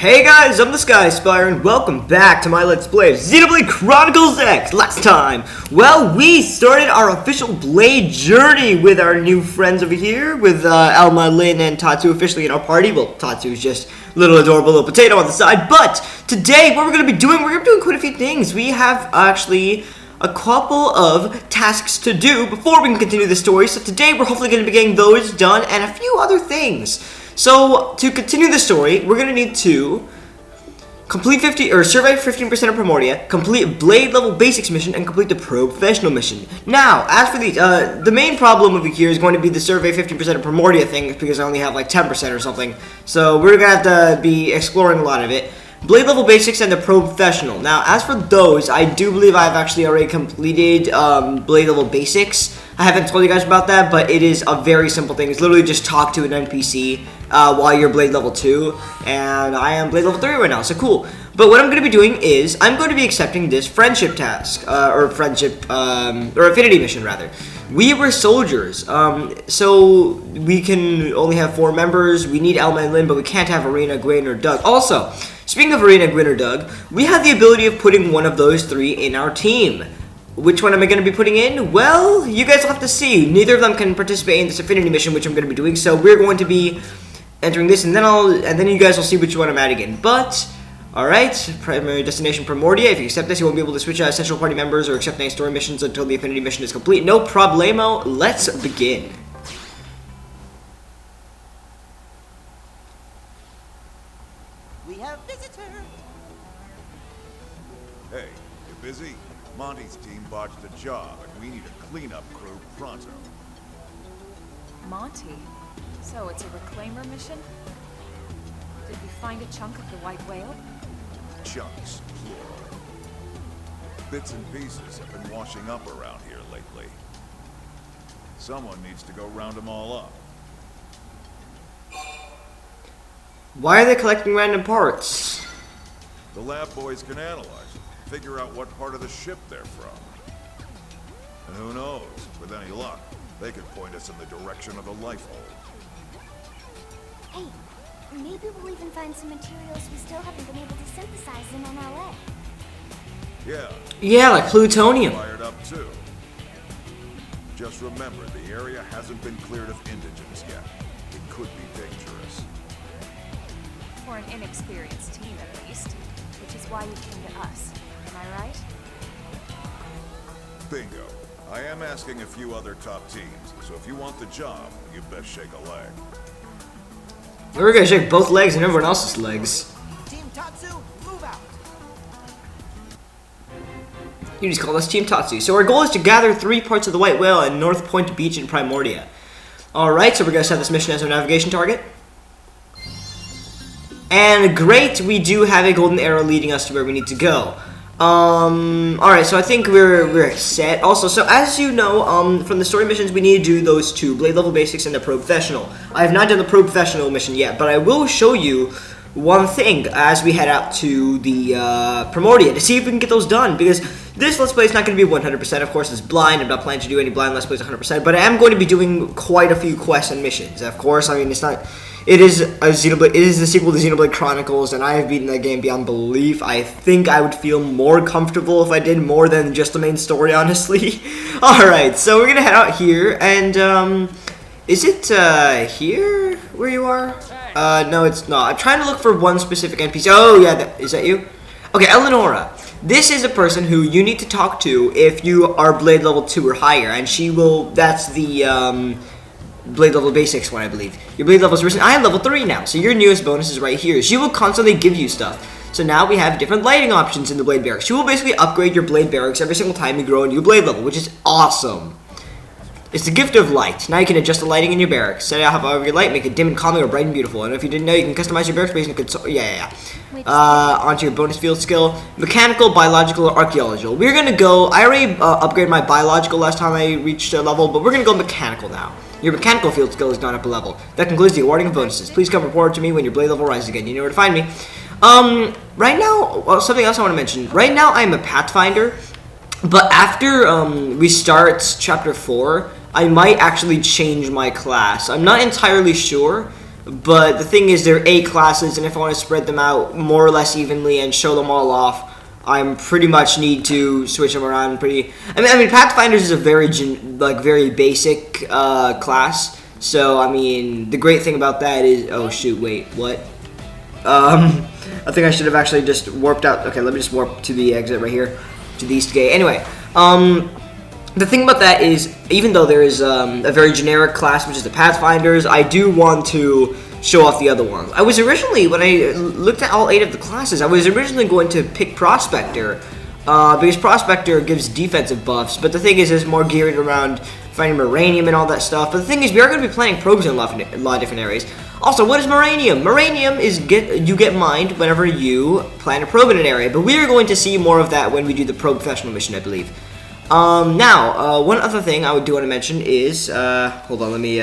Hey guys, I'm the Sky Spire, and welcome back to my Let's Play of Xenoblade Chronicles X. Last time, well, we started our official Blade journey with our new friends over here, with Alma, Lynn, and Tatsu officially in our party. Well, Tatsu's just a little adorable little potato on the side, but today, what we're going to be doing, we're going to be doing quite a few things. We have actually a couple of tasks to do before we can continue the story, so today we're hopefully going to be getting those done, and a few other things. So, to continue the story, we're going to need to complete survey 15% of Primordia, complete Blade level basics mission, and complete the professional mission. Now, as for these, the main problem over here is going to be the survey 15% of Primordia thing, because I only have like 10% or something. So, we're going to have to be exploring a lot of it. Blade level basics and the professional. Now, as for those, I do believe I've actually already completed Blade level basics. I haven't told you guys about that, but it is a very simple thing. It's literally just talk to an NPC while you're Blade level 2, and I am Blade level 3 right now, so cool. But what I'm going to be doing is, I'm going to be accepting this friendship task, or affinity mission, rather. We were soldiers, so we can only have 4 members. We need Alma and Lynn, but we can't have Irina, Gwin, or Doug. Also, speaking of Irina, Gwin, or Doug, we have the ability of putting one of those 3 in our team. Which one am I going to be putting in? Well, you guys will have to see. Neither of them can participate in this affinity mission, which I'm going to be doing. So we're going to be entering this, and then you guys will see which one I'm adding in. But all right, primary destination Primordia. If you accept this, you won't be able to switch out essential party members or accept any story missions until the affinity mission is complete. No problemo. Let's begin. We have visitor. Hey, you busy? Monty's team botched a job, and we need a cleanup crew pronto. Monty? So it's a reclaimer mission? Did we find a chunk of the white whale? Chunks, plural. Bits and pieces have been washing up around here lately. Someone needs to go round them all up. Why are they collecting random parts? The lab boys can analyze, figure out what part of the ship they're from. And who knows, with any luck, they could point us in the direction of the life hole. Hey, maybe we'll even find some materials we still haven't been able to synthesize in NLA. Yeah, like plutonium. Fired up too. Just remember, the area hasn't been cleared of indigents yet. It could be dangerous. For an inexperienced team, at least. Which is why you came to us. Am I right? Bingo. I am asking a few other top teams, so if you want the job, you best shake a leg. We're gonna shake both legs and everyone else's legs. Team Tatsu, move out. You just call us Team Tatsu. So our goal is to gather 3 parts of the White Whale at North Point Beach in Primordia. Alright, so we're gonna set this mission as our navigation target. And great, we do have a golden arrow leading us to where we need to go. Alright, so I think we're set. Also, so as you know, from the story missions, we need to do those 2, Blade level basics and the professional. I have not done the professional mission yet, but I will show you one thing as we head out to the Primordia to see if we can get those done, because this Let's Play is not going to be 100%. Of course, it's blind. I'm not planning to do any blind Let's Plays 100%, but I am going to be doing quite a few quests and missions. Of course, I mean, it's not... It is the sequel to Xenoblade Chronicles, and I have beaten that game beyond belief. I think I would feel more comfortable if I did more than just the main story, honestly. Alright, so we're gonna head out here, and, is it, here where you are? No, it's not. I'm trying to look for one specific NPC. Oh, yeah, is that you? Okay, Eleonora. This is a person who you need to talk to if you are Blade level 2 or higher, and she will, that's the, Blade level basics one, I believe. Your Blade level is risen. I am level 3 now, so your newest bonus is right here. She will constantly give you stuff. So now we have different lighting options in the Blade Barracks. She will basically upgrade your Blade Barracks every single time you grow a new Blade level, which is awesome. It's the gift of light. Now you can adjust the lighting in your barracks. Set it out however you like, make it dim and calming or bright and beautiful. And if you didn't know, you can customize your barracks based on console. Onto your bonus field skill. Mechanical, biological, or archaeological. We're gonna go, I already upgraded my biological last time I reached a level, but we're gonna go mechanical now. Your mechanical field skill is not up a level. That concludes the awarding of bonuses. Please come report to me when your Blade level rises again. You know where to find me. Right now, something else I want to mention. Right now, I'm a Pathfinder, but after we start Chapter 4, I might actually change my class. I'm not entirely sure. But the thing is, they're 8 classes, and if I want to spread them out more or less evenly and show them all off, I pretty much need to switch them around pretty... I mean, Pathfinders is a very, very basic class. So, I mean, the great thing about that is... Oh, shoot, wait, what? I think I should have actually just warped out. Okay, let me just warp to the exit right here, to the East Gate. Anyway, the thing about that is, even though there is a very generic class, which is the Pathfinders, I do want to show off the other ones. I was originally, when I looked at all 8 of the classes, I was originally going to pick Prospector, because Prospector gives defensive buffs, but the thing is, it's more geared around finding Moranium and all that stuff. But the thing is, we are going to be planting probes in a lot of different areas. Also, what is Moranium? Moranium is you get mined whenever you plant a probe in an area, but we are going to see more of that when we do the probe professional mission, I believe. Now, one other thing I do want to mention is, hold on, let me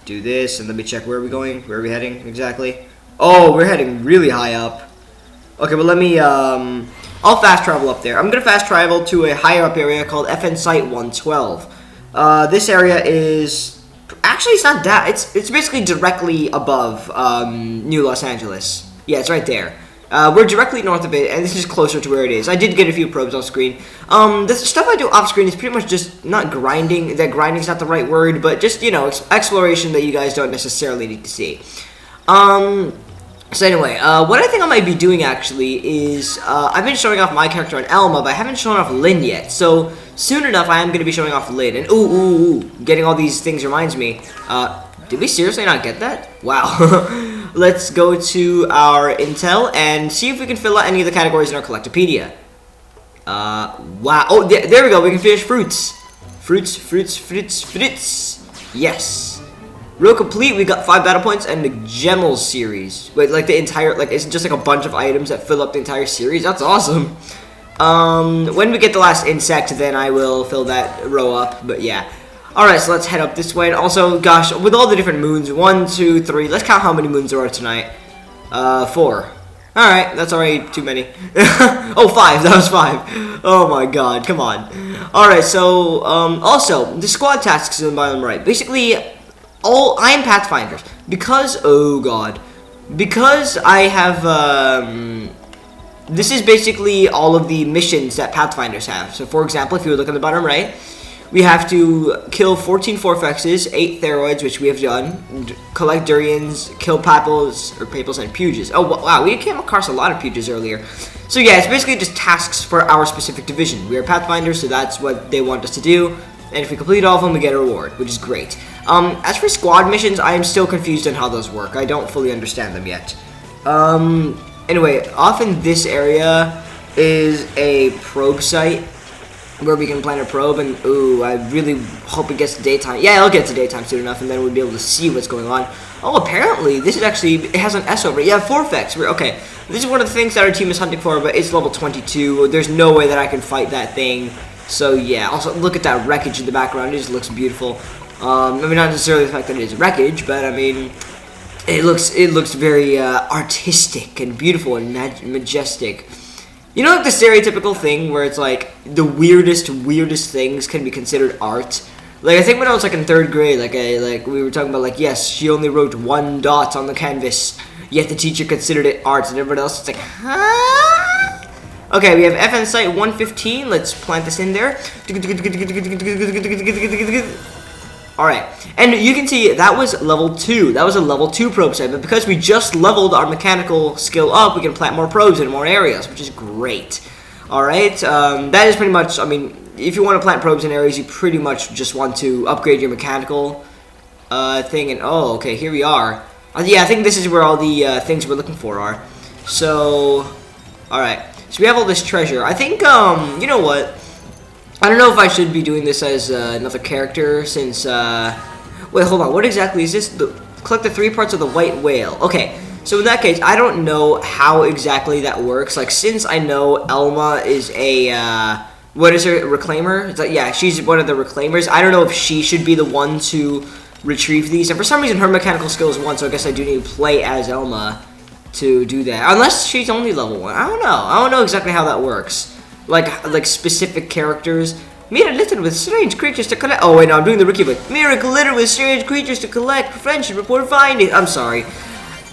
do this, and let me check where are we going, where are we heading exactly. Oh, we're heading really high up. Okay, but let me, I'll fast travel up there. I'm going to fast travel to a higher up area called FN Site 112. This area is... Actually, it's not that. It's basically directly above New Los Angeles. Yeah, it's right there. We're directly north of it, and this is closer to where it is. I did get a few probes off screen. The stuff I do off screen is pretty much just not grinding. That grinding is not the right word, but just, you know, exploration that you guys don't necessarily need to see. So anyway, what I think I might be doing actually is, I've been showing off my character on Elma, but I haven't shown off Lynn yet. So soon enough, I am going to be showing off Lynn. And ooh, getting all these things reminds me. Did we seriously not get that? Wow. Let's go to our intel and see if we can fill out any of the categories in our Collectopedia. Wow. Oh, there we go. We can finish fruits. Fruits. Yes. Real complete, we got 5 battle points and the Gemels series. Wait, like the entire, like, it's just like a bunch of items that fill up the entire series. That's awesome. When we get the last insect, then I will fill that row up, but yeah. Alright, so let's head up this way. And also, gosh, with all the different moons, 1, 2, 3, let's count how many moons there are tonight. 4. Alright, that's already too many. Oh, 5, that was 5. Oh my god, come on. Alright, so, also, the Swagtastic Susam by the right. Basically, I am Pathfinders. Because, oh god. Because I have, this is basically all of the missions that Pathfinders have. So, for example, if you look on the bottom right, we have to kill 14 Forfexes, 8 Theroids, which we have done, collect Durians, kill Papals, and Puges. Oh, wow, we came across a lot of Puges earlier. So yeah, it's basically just tasks for our specific division. We are Pathfinders, so that's what they want us to do. And if we complete all of them, we get a reward, which is great. As for squad missions, I am still confused on how those work. I don't fully understand them yet. Anyway, off in this area is a probe site where we can plant a probe, and ooh, I really hope it gets to daytime. Yeah, it'll get to daytime soon enough, and then we'll be able to see what's going on. Oh, apparently, this is actually, it has an S over it. Yeah, Forfex. Okay, this is one of the things that our team is hunting for, but it's level 22. There's no way that I can fight that thing. So, yeah. Also, look at that wreckage in the background. It just looks beautiful. I mean, not necessarily the fact that it is wreckage, but, I mean, it looks very artistic and beautiful and majestic. You know, like the stereotypical thing where it's like the weirdest things can be considered art. Like I think when I was like in 3rd grade, like we were talking about like, yes, she only wrote 1 dot on the canvas, yet the teacher considered it art, and everyone else is like, huh? Okay, we have FN Site 115. Let's plant this in there. Alright, and you can see that was level 2. That was a level 2 probe site, but because we just leveled our mechanical skill up, we can plant more probes in more areas, which is great. Alright, that is pretty much, I mean, if you want to plant probes in areas, you pretty much just want to upgrade your mechanical thing, and oh, okay, here we are. Yeah, I think this is where all the things we're looking for are. So, alright, so we have all this treasure. I think, you know what? I don't know if I should be doing this as another character, since, wait, hold on, what exactly is this? Collect the 3 parts of the white whale. Okay, so in that case, I don't know how exactly that works. Like, since I know Elma is a, what is her, reclaimer? It's like, yeah, she's one of the reclaimers. I don't know if she should be the one to retrieve these. And for some reason, her mechanical skill is 1, so I guess I do need to play as Elma to do that. Unless she's only level 1. I don't know. I don't know exactly how that works. Like specific characters. Meet a little with strange creatures to collect. Oh wait, no, I'm doing the rookie voice. Meet a litter with strange creatures to collect. Friendship report findings. I'm sorry.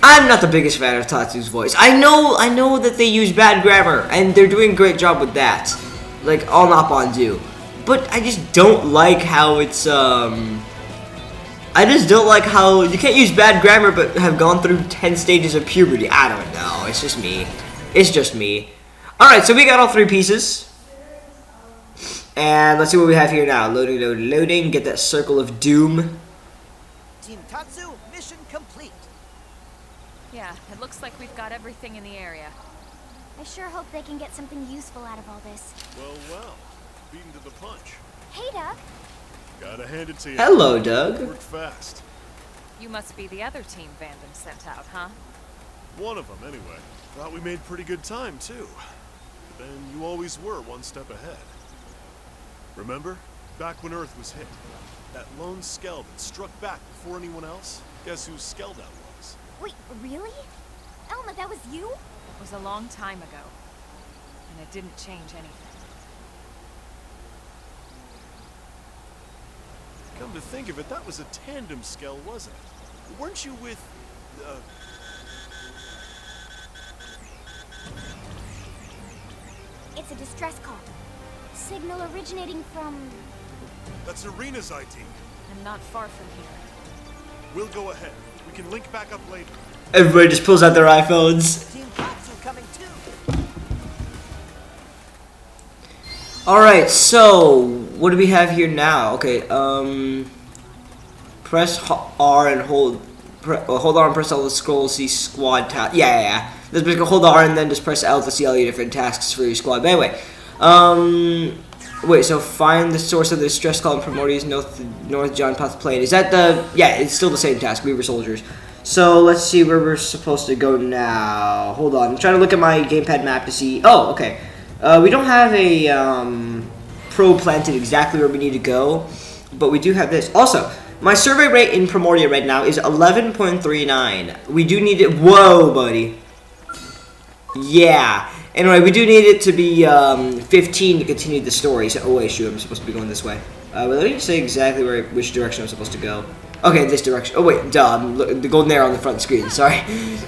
I'm not the biggest fan of Tatsu's voice. I know that they use bad grammar, and they're doing a great job with that. Like, I'll not undo. But I just don't like how it's, I just don't like how you can't use bad grammar but have gone through 10 stages of puberty. I don't know. It's just me. It's just me. Alright, so we got all 3 pieces. And let's see what we have here now. Loading, loading, loading. Get that circle of doom. Team Tatsu, mission complete. Yeah, it looks like we've got everything in the area. I sure hope they can get something useful out of all this. Well, beaten to the punch. Hey, Doug. Gotta hand it to you. Hello, Doug. Worked fast. You must be the other team Vandam sent out, huh? One of them, anyway. Thought we made pretty good time, too. But then you always were one step ahead. Remember? Back when Earth was hit. That lone Skeld that struck back before anyone else? Guess whose Skeld that was? Wait, really? Elma, that was you? It was a long time ago, and it didn't change anything. Come to think of it, that was a tandem Skeld, wasn't it? Weren't you with, It's a distress call. Signal originating from... That's Irina's ID. I'm not far from here. We'll go ahead. We can link back up later. Everybody just pulls out their iPhones. Team Tatsu coming too. Alright, so what do we have here now? Okay, press R and hold hold R and press L to scroll, see squad task. Yeah. Let's basically hold R and then just press L to see all your different tasks for your squad. But anyway, wait, so find the source of the distress call in Primordial's North John Path Plain. Is that the... Yeah, it's still the same task. We were soldiers. So let's see where we're supposed to go now. Hold on. I'm trying to look at my gamepad map to see... Oh, okay. We don't have a probe planted exactly where we need to go, but we do have this. Also, my survey rate in Primordia right now is 11.39. We do need it... Whoa, buddy. Yeah. Anyway, we do need it to be 15 to continue the story. So, oh wait, shoot, I'm supposed to be going this way. But let me just say exactly which direction I'm supposed to go. Okay, this direction. Oh wait, duh, look, the golden arrow on the front screen. Sorry,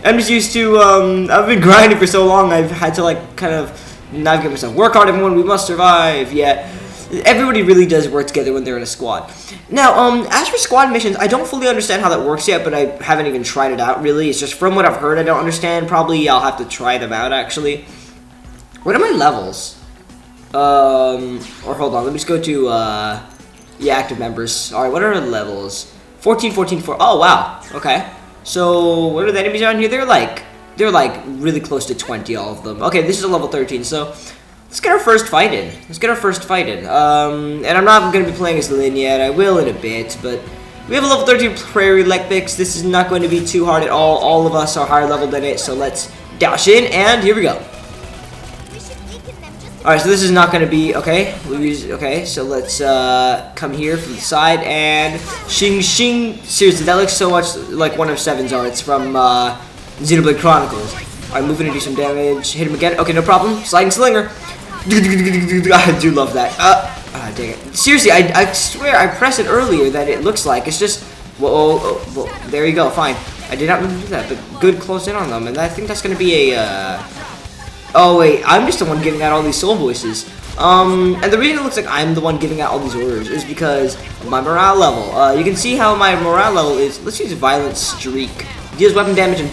I'm just used to. I've been grinding for so long. I've had to like kind of navigate myself. Work hard, everyone. We must survive. Yeah. Everybody really does work together when they're in a squad. Now, as for squad missions, I don't fully understand how that works yet, but I haven't even tried it out, really. It's just from what I've heard, I don't understand. Probably I'll have to try them out, actually. What are my levels? Or hold on, let me just go to, yeah, active members. Alright, what are our levels? 14, 14, 4. Oh, wow. Okay. So, what are the enemies around here? They're like really close to 20, all of them. Okay, this is a level 13, so... Let's get our first fight in. And I'm not going to be playing as Lynn yet. I will in a bit, but we have a level 13 Prairie Lekpix. This is not going to be too hard at all. All of us are higher level than it, so let's dash in, and here we go. Alright, so this is not going to be... Okay, okay, so let's come here from the side, and... Shing Shing. Seriously, that looks so much like one of Seven's arts from Xenoblade Chronicles. Alright, moving to do some damage. Hit him again. Okay, no problem. Sliding Slinger. I do love that. Dang it. Seriously, I swear I pressed it earlier that it looks like. It's just... Whoa, there you go, fine. I did not mean to do that, but good close in on them. And I think that's going to be a... Oh, wait, I'm just the one giving out all these soul voices. And the reason it looks like I'm the one giving out all these orders is because of my morale level. You can see how my morale level is... Let's use Violent Streak. Deals weapon damage and...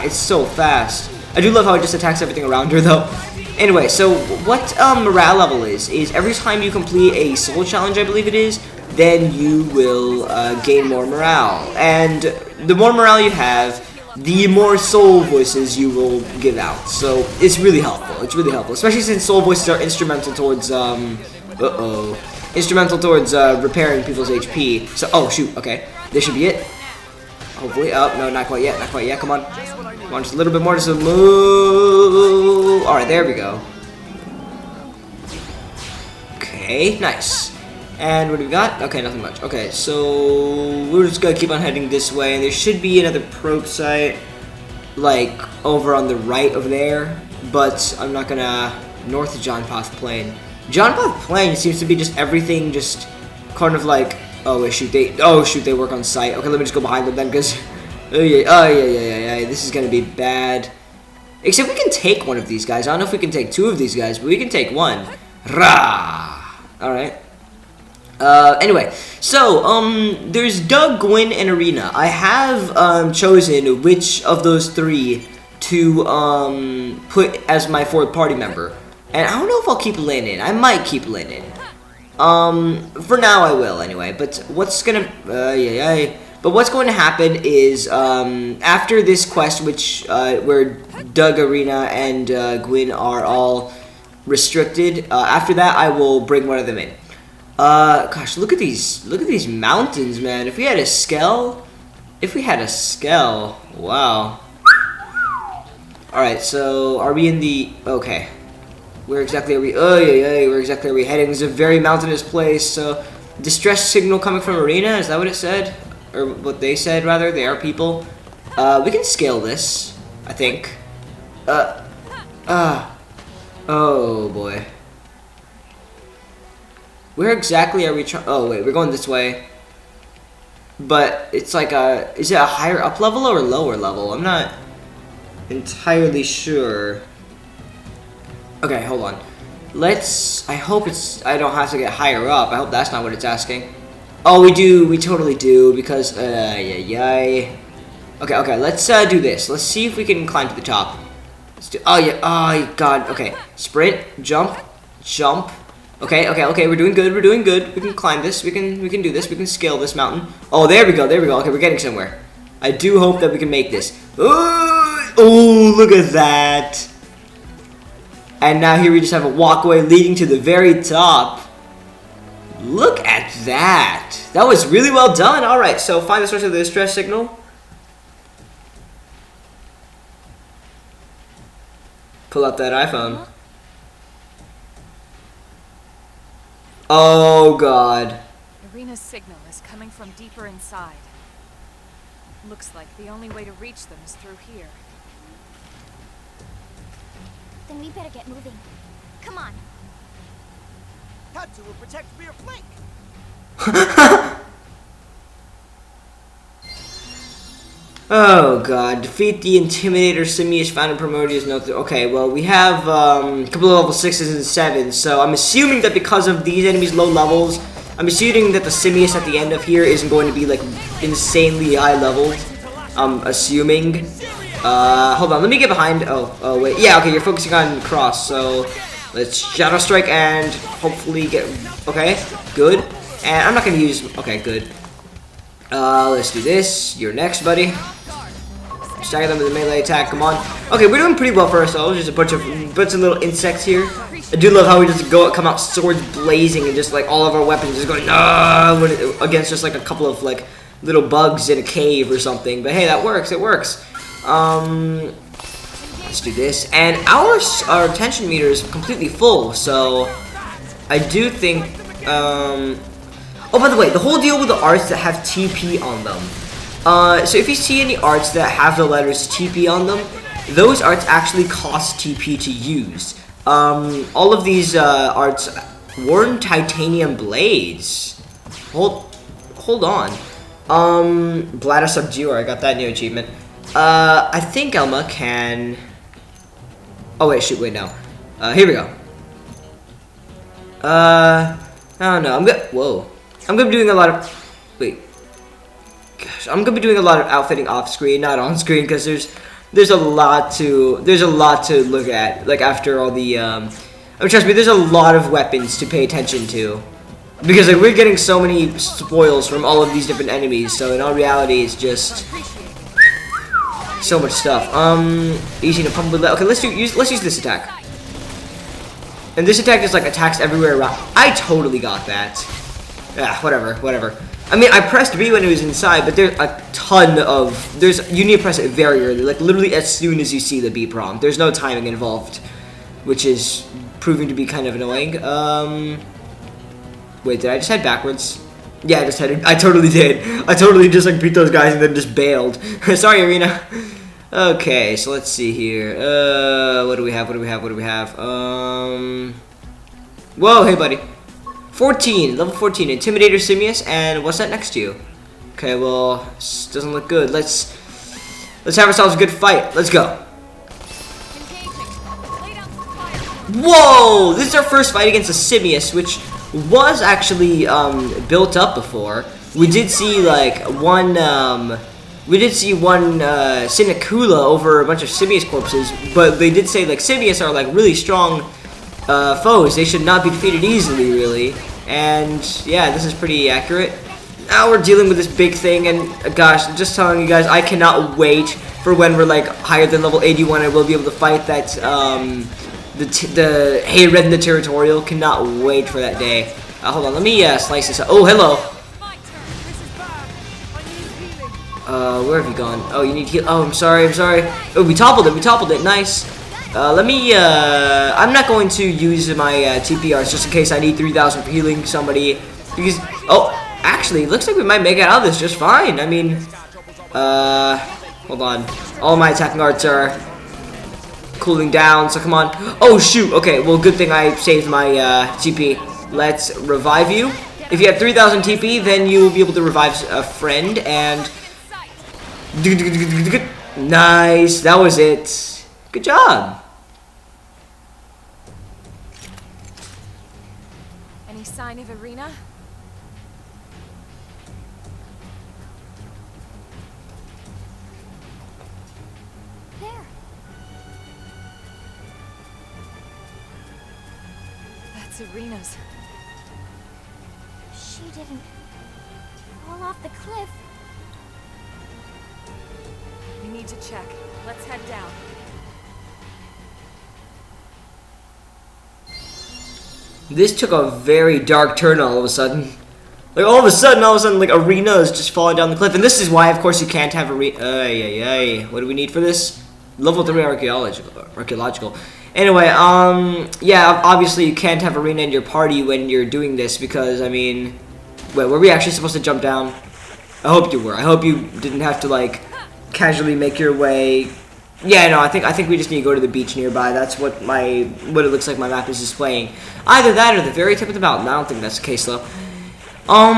it's so fast. I do love how it just attacks everything around her, though. Anyway, so what morale level is every time you complete a soul challenge, I believe it is, then you will gain more morale. And the more morale you have, the more soul voices you will give out. So it's really helpful. It's really helpful, especially since soul voices are instrumental towards repairing people's HP. So oh shoot, okay, this should be it. Hopefully. Oh no, not quite yet. Not quite yet. Come on. Come on, just a little bit more. Just a move. All right, there we go. Okay, nice. And what do we got? Okay, nothing much. Okay, so we're just gonna keep on heading this way, and there should be another probe site, like over on the right over there. But I'm not gonna north of John Path Plain. John Path playing seems to be just everything just kind of like, oh wait, shoot, they work on site. Okay, let me just go behind them then, because yeah, this is gonna be bad. Except we can take one of these guys. I don't know if we can take two of these guys, but we can take one. Rah! Alright. Anyway, so, there's Doug, Gwin, and Irina. I have, chosen which of those three to, put as my fourth party member. And I don't know if I'll keep Lynn in. I might keep Lynn in. For now I will, anyway. But what's gonna, But what's going to happen is, after this quest, which, where Doug, Irina, and, Gwyn are all restricted, after that I will bring one of them in. Gosh, look at these mountains, man. If we had a Skell, wow. Alright, so, are we in the, okay. Where exactly are we, where exactly are we heading? This is a very mountainous place, so, distress signal coming from Irina, is that what it said? Or what they said, rather, they are people. We can scale this, I think. Oh boy. Where exactly are we trying? Oh wait, we're going this way. But it's like is it a higher up level or a lower level? I'm not entirely sure. Okay, hold on. I hope I don't have to get higher up. I hope that's not what it's asking. Oh, we do. We totally do, because, Okay, let's, do this. Let's see if we can climb to the top. Let's do, oh, God, okay. Sprint, jump. Okay, we're doing good, We can climb this, we can do this, we can scale this mountain. Oh, there we go. Okay, we're getting somewhere. I do hope that we can make this. Oh, look at that. And now here we just have a walkway leading to the very top. Look at that. That was really well done. Alright, so find the source of the distress signal. Pull out that iPhone. Oh, God. Irina's signal is coming from deeper inside. Looks like the only way to reach them is through here. Then we better get moving. Come on. Tatsu will protect rear flank. Oh god, defeat the Intimidator Simius found in Primordial's Note. Okay, well, we have a couple of level 6s and 7s, so I'm assuming that because of these enemies' low levels, I'm assuming that the Simius at the end of here isn't going to be, like, insanely high leveled. I'm assuming. Hold on, let me get behind. Oh, wait. Yeah, okay, you're focusing on Cross, so let's Shadow Strike and hopefully get. Okay, good. And I'm not gonna use. Okay, good. Let's do this. You're next, buddy. Stagger them with a melee attack. Come on. Okay, we're doing pretty well for ourselves. Just a bunch of little insects here. I do love how we just come out swords blazing and just like all of our weapons just going against just like a couple of like little bugs in a cave or something. But hey, that works. It works. Let's do this. And our tension meter is completely full, so I do think. Oh, by the way, the whole deal with the arts that have TP on them. So if you see any arts that have the letters TP on them, those arts actually cost TP to use. All of these arts warn titanium blades. Hold on. Bladder Subduer, I got that new achievement. I think Elma can. Oh wait, shoot, wait, no. Here we go. I don't know. I'm gonna be doing a lot of. Wait. Gosh, I'm gonna be doing a lot of outfitting off screen, not on screen, because there's a lot to look at. Like after all the I mean, trust me, there's a lot of weapons to pay attention to, because like we're getting so many spoils from all of these different enemies. So in all reality, it's just so much stuff. Easy to pump with. Okay, let's use this attack. And this attack just like attacks everywhere around. I totally got that. Yeah, whatever. I mean, I pressed B when it was inside, but there's a ton of... You need to press it very early, like literally as soon as you see the B prompt. There's no timing involved, which is proving to be kind of annoying. Wait, did I just head backwards? Yeah, I totally did. I totally just like beat those guys and then just bailed. Sorry, Irina. Okay, so let's see here. What do we have? Whoa, hey buddy. 14, level 14, Intimidator Simius, and what's that next to you? Okay, well, this doesn't look good. Let's have ourselves a good fight. Let's go. Whoa! This is our first fight against a Simius, which was actually built up before. We did see like one Sinacula over a bunch of Simius corpses, but they did say like Simius are like really strong foes. They should not be defeated easily, really. And yeah, this is pretty accurate. Now we're dealing with this big thing, and gosh, just telling you guys, I cannot wait for when we're like higher than level 81 and we'll be able to fight that the Hey Red in the Territorial. Cannot wait for that day. Hold on, let me slice this up. Oh, hello. Where have you gone? Oh, you need heal. Oh, I'm sorry. Oh, we toppled it. Nice. Let me, I'm not going to use my TPRs just in case I need 3,000 for healing somebody. Because, oh, actually, it looks like we might make it out of this just fine. I mean, hold on. All my attacking arts are cooling down, so come on. Oh, shoot. Okay, well, good thing I saved my TP. Let's revive you. If you have 3,000 TP, then you will be able to revive a friend, and... Nice, that was it. Good job. Any sign of Irina? There. That's Irina's. She didn't fall off the cliff. We need to check. Let's head down. This took a very dark turn all of a sudden. Like all of a sudden, like Irina is just falling down the cliff, and this is why, of course, you can't have Irina. What do we need for this? Level 3 archaeological. Anyway, yeah, obviously you can't have Irina in your party when you're doing this because, I mean, wait, were we actually supposed to jump down? I hope you were. I hope you didn't have to like casually make your way. Yeah, no, I think we just need to go to the beach nearby. That's what it looks like my map is displaying. Either that or the very tip of the mountain. I don't think that's the case though. Oh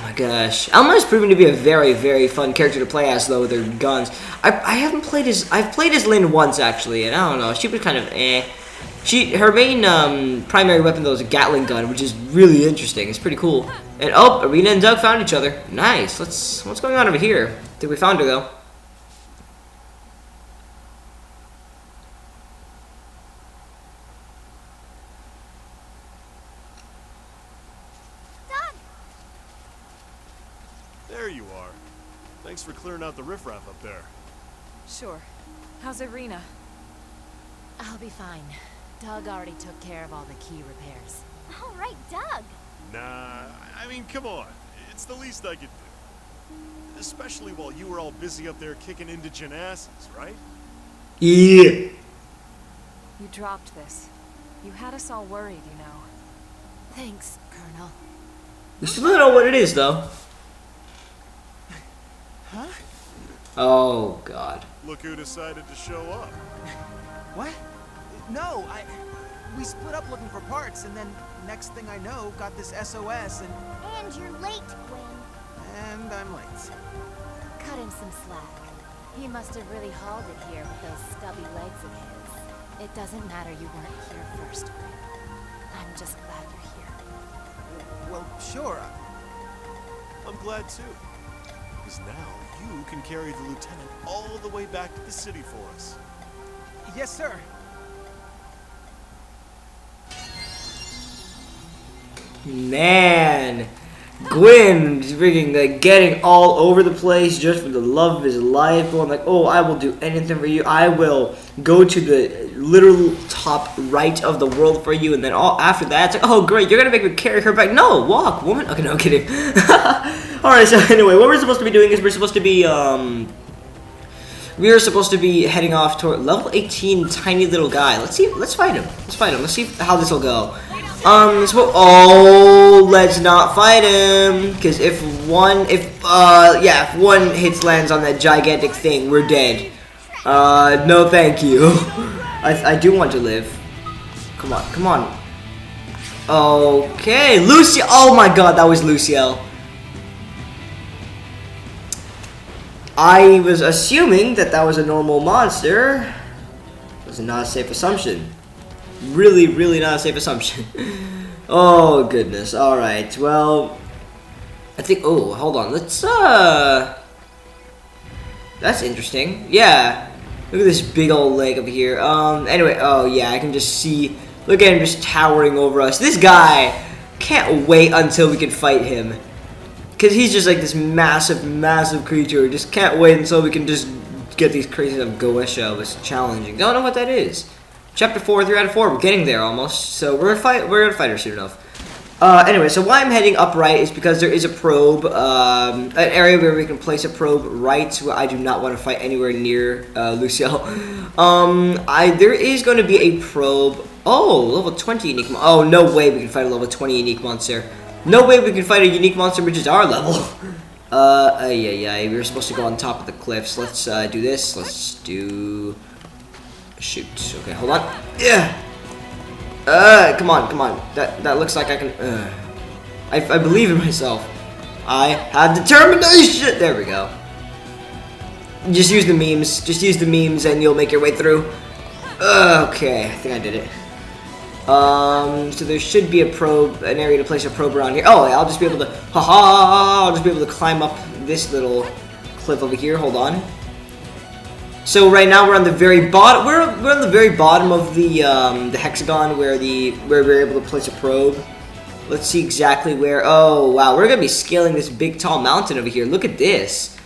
my gosh, Elma has proven to be a very, very fun character to play as though with her guns. I've played as Lynn once actually, and I don't know, she was kind of eh. Her main primary weapon though is a Gatling gun, which is really interesting. It's pretty cool. And oh, Irina and Doug found each other. Nice. What's going on over here? I think we found her though. There you are. Thanks for clearing out the riffraff up there. Sure. How's Irina? I'll be fine. Doug already took care of all the key repairs. All right, Doug. Nah, I mean, come on. It's the least I could do. Especially while you were all busy up there kicking indigent asses, right? Yeah. You dropped this. You had us all worried, you know. Thanks, Colonel. We still don't know what it is though. Huh? Oh God. Look who decided to show up. What? No, we split up looking for parts, and then next thing I know, got this SOS, and you're late, Gwyn. I'm late. Cut him some slack. He must have really hauled it here with those stubby legs of his. It doesn't matter you weren't here first, Gwyn. I'm just glad you're here. Well, sure. I'm glad too. Because now you can carry the lieutenant all the way back to the city for us. Yes, sir. Man, Gwyn is freaking like getting all over the place just for the love of his life, going like, oh, I will do anything for you. I will go to the literal top right of the world for you, and then all after that, it's like, oh great, you're gonna make me carry her back. No, walk, woman. Okay, no, I'm kidding. All right, so anyway, what we're supposed to be doing is we're supposed to be heading off toward level 18, tiny little guy. Let's fight him. Let's see how this will go. Let's not fight him, because if one lands on that gigantic thing, we're dead. No thank you. I do want to live. Come on. Okay, Lucio. Oh my god, that was Lucio. I was assuming that that was a normal monster. It was not a safe assumption. Really, really not a safe assumption. Oh goodness. All right. Well, I think. Oh, hold on. Let's. That's interesting. Yeah. Look at this big old leg over here. Anyway. Oh yeah. I can just see. Look at him just towering over us. This guy. Can't wait until we can fight him. Because he's just like this massive, massive creature. Just can't wait until we can just get these crazy stuff. Goesha was challenging. Don't know what that is. Chapter 4, 3 out of 4. We're getting there almost. So we're gonna fight her soon enough. Anyway, so why I'm heading up right is because there is a probe, an area where we can place a probe right. So I do not want to fight anywhere near Lucio. There is going to be a probe. Oh, level 20 unique. Oh, no way we can fight a level 20 unique monster. No way we can fight a unique monster which is our level. Yeah. We were supposed to go on top of the cliffs. Let's do this. Let's do. Shoot. Okay, hold on. Yeah. Come on. That looks like I can. I believe in myself. I have determination. There we go. Just use the memes. Just use the memes, and you'll make your way through. Okay, I think I did it. So there should be a probe, an area to place a probe around here. Oh, I'll just be able to. I'll just be able to climb up this little cliff over here. Hold on. So right now we're on the very bottom. We're on the very bottom of the hexagon where we're able to place a probe. Let's see exactly where. Oh wow, we're gonna be scaling this big tall mountain over here. Look at this.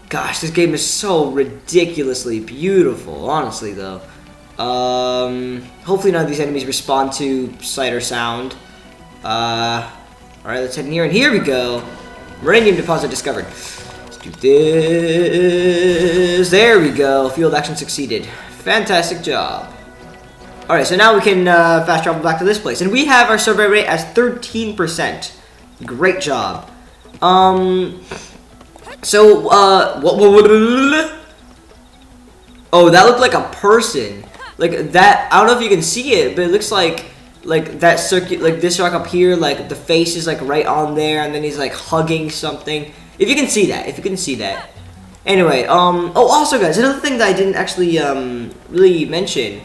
Gosh, this game is so ridiculously beautiful. Honestly, though. Hopefully none of these enemies respond to sight or sound. All right, let's head in here, and here we go. Uranium deposit discovered. Do this. There we go. Field action succeeded. Fantastic job. Alright, so now we can fast travel back to this place. And we have our survey rate as 13%. Great job. So, oh, that looked like a person. Like, that, I don't know if you can see it, but it looks like that circuit, like this rock up here, like, the face is, like, right on there, and then he's, like, hugging something. If you can see that, Anyway, oh, also, guys, another thing that I didn't actually, really mention,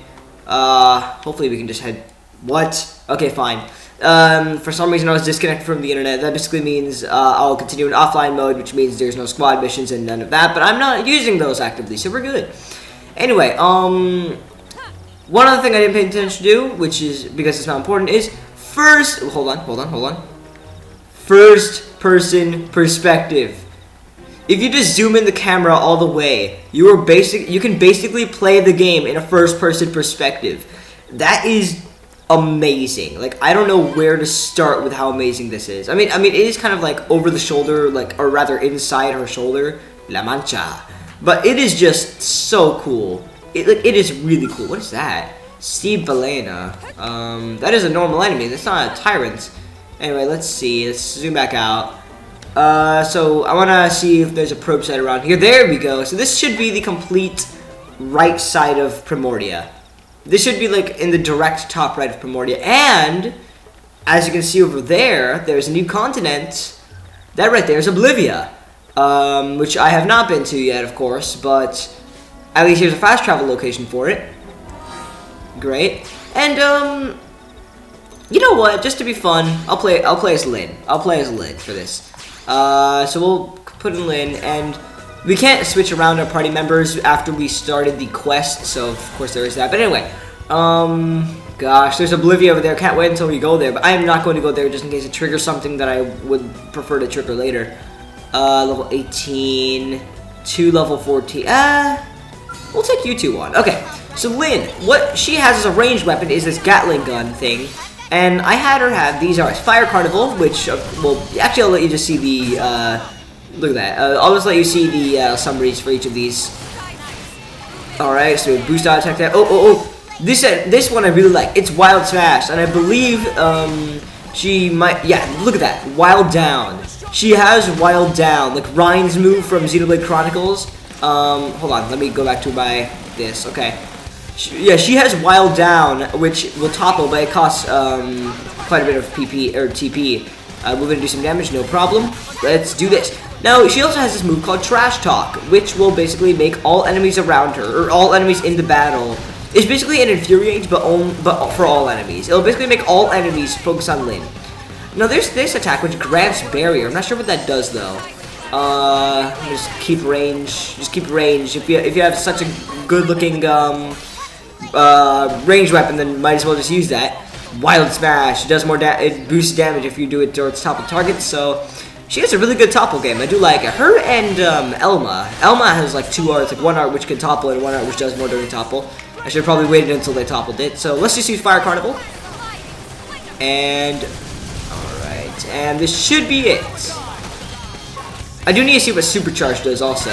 hopefully we can just head, what? Okay, fine. For some reason I was disconnected from the internet. That basically means, I'll continue in offline mode, which means there's no squad missions and none of that, but I'm not using those actively, so we're good. Anyway, one other thing I didn't pay attention to do, which is, because it's not important, is first, hold on. First person perspective. If you just zoom in the camera all the way, you can basically play the game in a first person perspective. That is amazing. Like, I don't know where to start with how amazing this is. I mean it is kind of like over the shoulder, like, or rather inside her shoulder, La Mancha. But it is just so cool. It is really cool. What is that? Steve Balena. That is a normal enemy. That's not a tyrant. Anyway, let's see. Let's zoom back out. So I want to see if there's a probe site around here. There we go. So this should be the complete right side of Primordia. This should be like in the direct top right of Primordia. And as you can see over there, there's a new continent. That right there is Oblivia. Which I have not been to yet, of course, but at least here's a fast travel location for it. Great. And you know what? Just to be fun, I'll play as Lyn. I'll play as Lyn for this. So we'll put in Lyn, and we can't switch around our party members after we started the quest, so of course there is that. But anyway, gosh, there's Oblivia over there. Can't wait until we go there, but I am not going to go there just in case it triggers something that I would prefer to trigger later. Level 18 to level 14. We'll take you two on. Okay, so Lyn, what she has as a ranged weapon is this Gatling gun thing. And I had her have these are Fire Carnival, which, well, actually I'll let you just see the, look at that. I'll just let you see the summaries for each of these. Alright, so boost out attack that. Oh. This one I really like. It's Wild Smash, and I believe, she might, yeah, look at that. Wild Down. She has Wild Down, like Ryan's move from Xenoblade Chronicles. Hold on, let me go back to okay. She has Wild Down, which will topple, but it costs, quite a bit of PP or TP. Move in to do some damage, no problem. Let's do this. Now, she also has this move called Trash Talk, which will basically make all enemies around her, or all enemies in the battle. It's basically an infuriate, but for all enemies. It'll basically make all enemies focus on Lyn. Now, there's this attack which grants barrier. I'm not sure what that does though. Just keep range. Just keep range. If you have such a good-looking range weapon, then might as well just use that. Wild Smash. It does more it boosts damage if you do it towards topple targets. So she has a really good topple game. I do like it. Her and Elma. Elma has like two arts, like one art which can topple and one art which does more during topple. I should have probably waited until they toppled it. So let's just use Fire Carnival. And alright. And this should be it. I do need to see what Supercharge does also.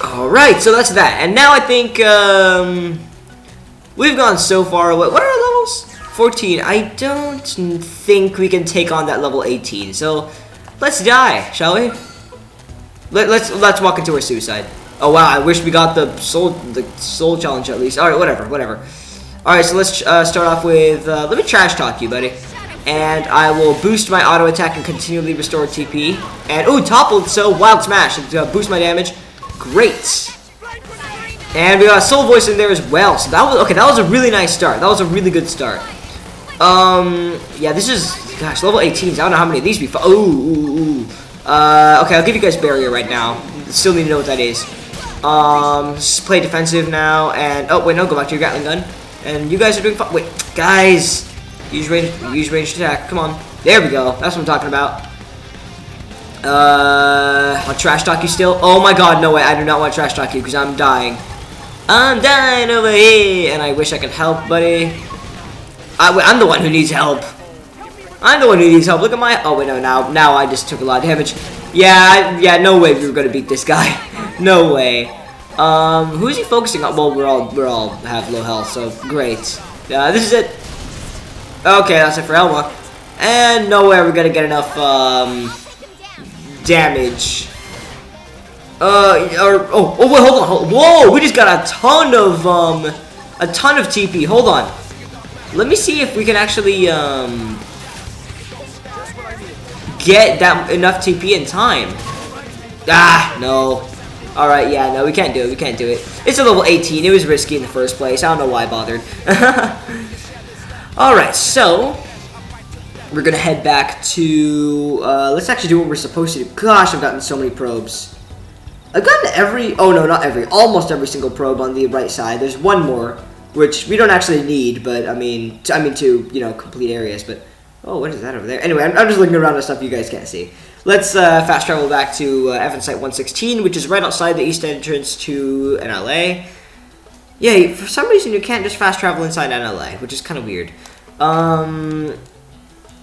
Alright, so that's that. And now I think we've gone so far. What are our levels? 14. I don't think we can take on that level 18. So let's die, shall we? Let's walk into our suicide. Oh wow, I wish we got the soul challenge at least. Alright, whatever. Alright, so let's start off with let me trash talk you, buddy. And I will boost my auto attack and continually restore TP. And ooh, toppled, so Wild Smash. Boost my damage. Great. And we got a Soul Voice in there as well. So that was okay, that was a really nice start. That was a really good start. Yeah, this is gosh, level 18s. I don't know how many of these we fought. Ooh. Okay, I'll give you guys barrier right now. Still need to know what that is. Just play defensive now, and oh wait, no, go back to your Gatling gun. And you guys are doing fine. Wait, guys, use ranged attack. Come on, there we go. That's what I'm talking about. I'll trash talk you still. Oh my God, no way! I do not want to trash talk you because I'm dying. I'm dying over here, and I wish I could help, buddy. I'm the one who needs help. I'm the one who needs help. Look at my. Oh wait, no, now I just took a lot of damage. Yeah, no way we were gonna beat this guy. No way. Who is he focusing on? Well, we're all have low health, so great. This is it. Okay, that's it for Elma. And no way we're gonna get enough damage. Wait, hold on. Whoa, we just got a ton of TP. Hold on. Let me see if we can actually get that enough TP in time. Ah, no. Alright, yeah, no, we can't do it. It's a level 18. It was risky in the first place. I don't know why I bothered. Alright, so we're gonna head back to let's actually do what we're supposed to do. Gosh, I've gotten so many probes. I've gotten almost every single probe on the right side. There's one more, which we don't actually need, but I mean to, you know, complete areas, but oh, what is that over there? Anyway, I'm just looking around at stuff you guys can't see. Let's fast travel back to Event Site 116, which is right outside the east entrance to NLA. Yeah, for some reason you can't just fast travel inside NLA, which is kind of weird.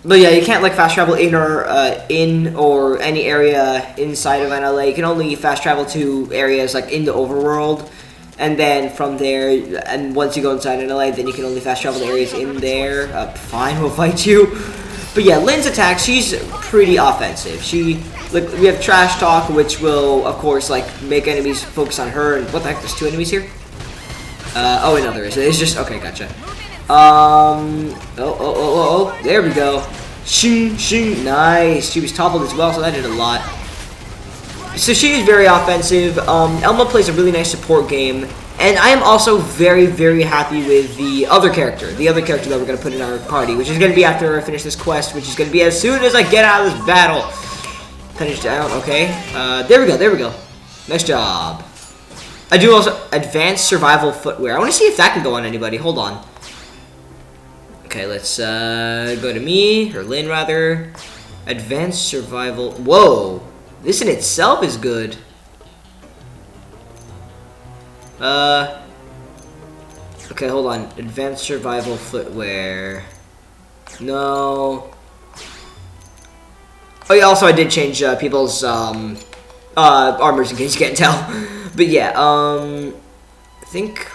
But yeah, you can't like fast travel in or any area inside of NLA. You can only fast travel to areas like in the overworld, and then from there, and once you go inside NLA, then you can only fast travel to areas in there. Fine, we'll fight you. But yeah, Lyn's attack, she's pretty offensive. We have Trash Talk, which will, of course, like, make enemies focus on her. And what the heck, there's two enemies here? Oh, wait, no, there is. It's just, okay, gotcha. There we go. Shing, nice. She was toppled as well, so that did a lot. So she is very offensive. Elma plays a really nice support game. And I am also very, very happy with the other character. The other character that we're going to put in our party, which is going to be after I finish this quest, which is going to be as soon as I get out of this battle. Finish down, okay. There we go. Nice job. I do also advanced survival footwear. I want to see if that can go on anybody. Hold on. Okay, let's go to me, or Lyn rather. Advanced survival. Whoa. This in itself is good. Okay, hold on. Advanced survival footwear. No. Oh yeah, also I did change people's armors in case you can't tell. But yeah, I think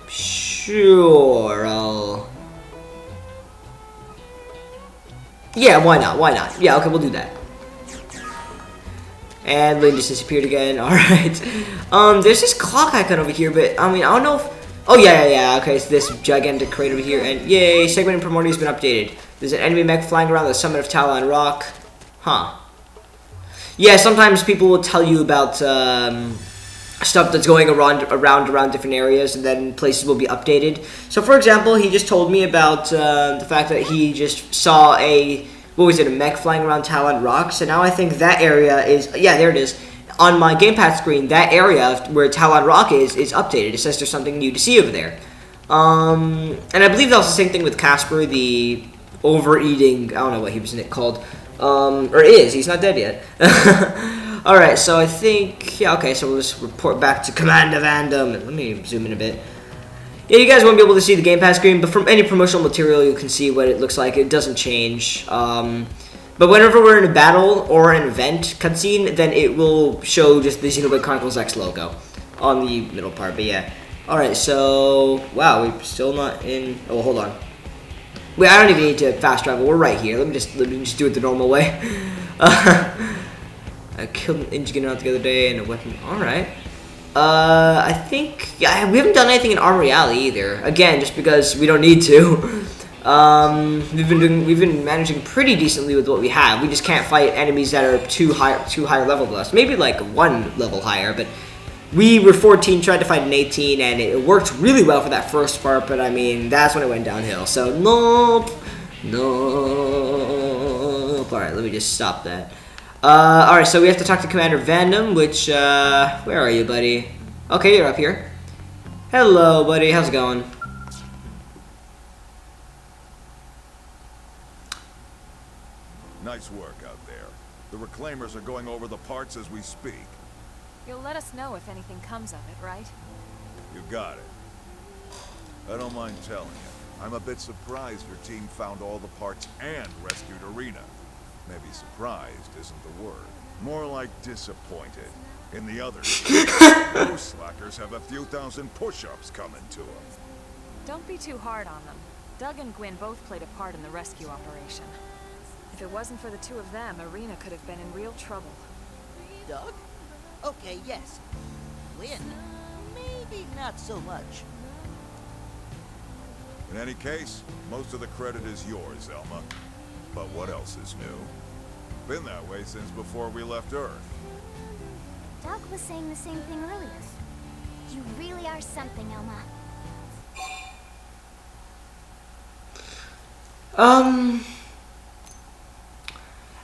Sure, yeah, why not? Yeah, okay, we'll do that. And Lynn just disappeared again. Alright. There's this clock icon over here, but I mean, I don't know if... Oh, yeah. Okay, it's this gigantic crate over here. And yay, segment and primordial has been updated. There's an enemy mech flying around the summit of Talon Rock. Huh. Yeah, sometimes people will tell you about stuff that's going around different areas, and then places will be updated. So, for example, he just told me about the fact that he just saw a mech flying around Talon Rock. So now I think that area is, yeah, there it is. On my gamepad screen, that area where Talon Rock is updated. It says there's something new to see over there. And I believe that was the same thing with Casper, the overeating, I don't know what he was called. Or is, he's not dead yet. Alright, so I think, yeah, okay, so we'll just report back to Commander Vandom. Let me zoom in a bit. Yeah, you guys won't be able to see the gamepad screen, but from any promotional material you can see what it looks like. It doesn't change. But whenever we're in a battle or an event cutscene, then it will show just the Xenoblade Chronicles X logo on the middle part, but yeah. Alright, so, wow, we're still not in, oh, hold on. Wait, I don't even need to fast travel, we're right here. Let me just do it the normal way. I killed an Injiganaut the other day and a weapon, alright. I think, yeah, we haven't done anything in Armory Alley either. Again, just because we don't need to. We've been managing pretty decently with what we have. We just can't fight enemies that are too higher level than us. Maybe like 1 level higher, but we were 14, tried to fight an 18, and it worked really well for that first part, but I mean, that's when it went downhill. So, nope. Alright, let me just stop that. Alright, so we have to talk to Commander Vandom, which, where are you, buddy? Okay, you're up here. Hello, buddy, how's it going? Nice work out there. The reclaimers are going over the parts as we speak. You'll let us know if anything comes of it, right? You got it. I don't mind telling you. I'm a bit surprised your team found all the parts and rescued Irina. Maybe surprised isn't the word. More like disappointed. In the other team, those slackers have a few thousand push-ups coming to them. Don't be too hard on them. Doug and Gwyn both played a part in the rescue operation. If it wasn't for the two of them, Irina could have been in real trouble. Doug? Okay, yes. Gwyn? Maybe not so much. In any case, most of the credit is yours, Elma. But what else is new? Been that way since before we left Earth. Doug was saying the same thing earlier. You really are something, Elma.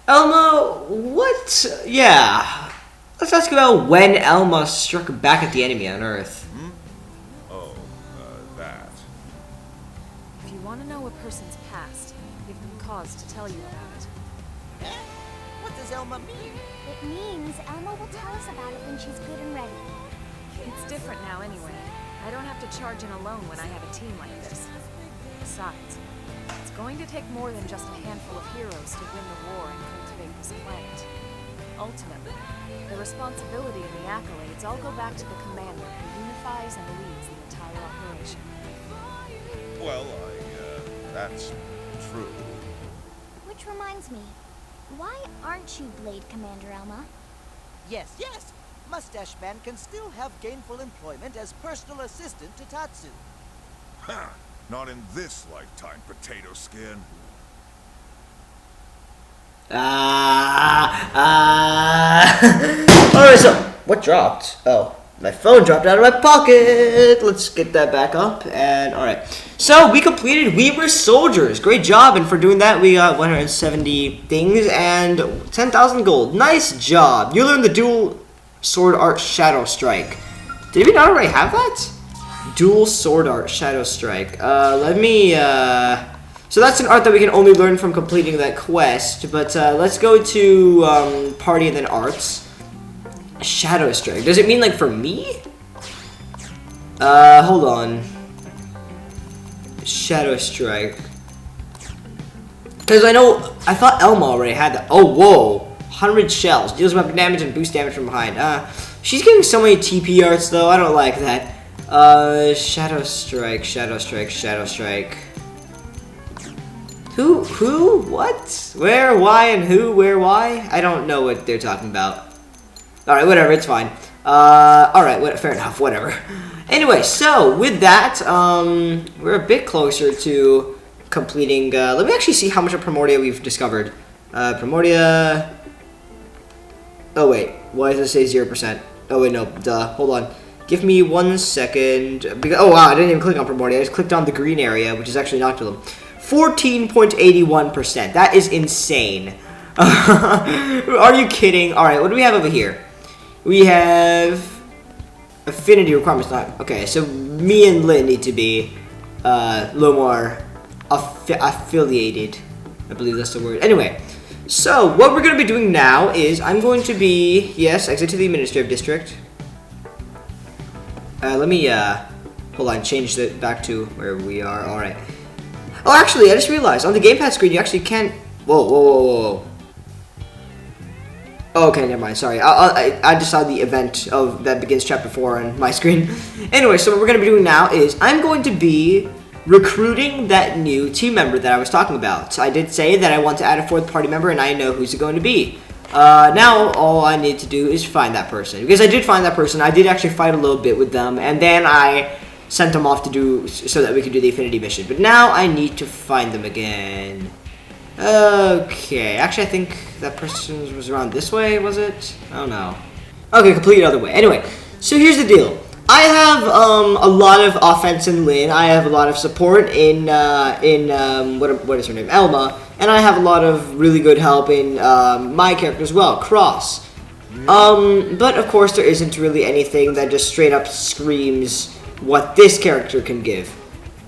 Elma, what? Yeah. Let's ask about when Elma struck back at the enemy on Earth. Hmm? Oh, that. If you want to know a person's past, give them cause to tell you about it. Eh? What does Elma mean? It means Elma will tell us about it when she's good and ready. It's different now anyway. I don't have to charge in alone when I have a team like this. Besides, it's going to take more than just a handful of heroes to win the war and cultivate this planet. Ultimately, the responsibility and the accolades all go back to the commander who unifies and leads the entire operation. Well, that's true. Which reminds me, why aren't you Blade Commander, Elma? Yes, yes. Mustache Man can still have gainful employment as personal assistant to Tatsu. Ha! Not in this lifetime, potato skin. Alright, so what dropped? Oh, my phone dropped out of my pocket. Let's get that back up. And alright, so we completed We Were Soldiers. Great job, and for doing that we got 170 things and 10,000 gold. Nice job. You learned the dual sword art Shadow Strike. Did we not already have that? Dual sword art Shadow Strike. Let me so that's an art that we can only learn from completing that quest, but let's go to party and then arts. Shadow Strike. Does it mean like for me? Hold on. Shadow Strike. Because I thought Elma already had that. Oh, whoa. 100 shells. Deals weapon damage and boost damage from behind. She's getting so many TP arts though. I don't like that. Shadow Strike, Shadow Strike, Shadow Strike. Who, what? Where, why, and who, where, why? I don't know what they're talking about. Alright, whatever, it's fine. Alright, fair enough, whatever. Anyway, so with that, we're a bit closer to completing, let me actually see how much of Primordia we've discovered. Primordia, oh wait, why does it say 0%? Oh wait, no, duh, hold on. Give me 1 second, because, oh wow, I didn't even click on Primordia, I just clicked on the green area, which is actually Noctilum. 14.81%, that is insane. Are you kidding? Alright, what do we have over here? We have affinity requirements. Not okay. So me and Lynn need to be a little more affiliated. I believe that's the word. Anyway, so what we're going to be doing now is I'm going to be exit to the administrative district. Let me hold on. Change it back to where we are. All right. Oh, actually, I just realized on the gamepad screen you actually can't. Whoa. Okay, never mind. Sorry, I just saw the event of that begins chapter 4 on my screen. Anyway, so what we're going to be doing now is I'm going to be recruiting that new team member that I was talking about. So I did say that I want to add a 4th party member, and I know who's it going to be. Now all I need to do is find that person, because I did find that person. I did actually fight a little bit with them, and then I sent them off to do so that we could do the affinity mission. But now I need to find them again. Okay, actually I think that person was around this way, was it? I don't know. Okay, complete other way. Anyway, so here's the deal. I have a lot of offense in Lynn. I have a lot of support in what is her name? Elma. And I have a lot of really good help in my character as well, Cross. But of course there isn't really anything that just straight up screams what this character can give.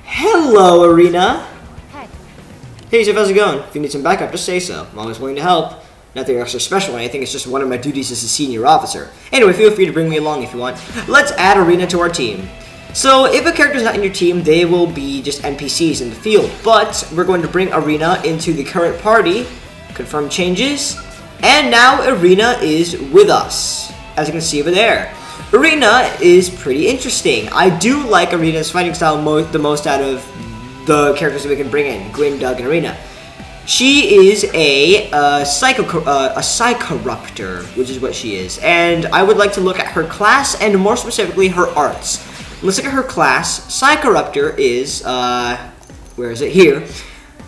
Hello, Irina. Hey, Jeff, how's it going? If you need some backup, just say so. I'm always willing to help. Nothing extra special or anything, it's just one of my duties as a senior officer. Anyway, feel free to bring me along if you want. Let's add Irina to our team. So, if a character's not in your team, they will be just NPCs in the field. But, we're going to bring Irina into the current party, confirm changes, and now Irina is with us, as you can see over there. Irina is pretty interesting. I do like Irina's fighting style the most out of the characters that we can bring in, Gwyn, Doug, and Irina. She is a Psychoruptor, which is what she is. And I would like to look at her class, and more specifically, her arts. Let's look at her class. Psychoruptor is, where is it? Here.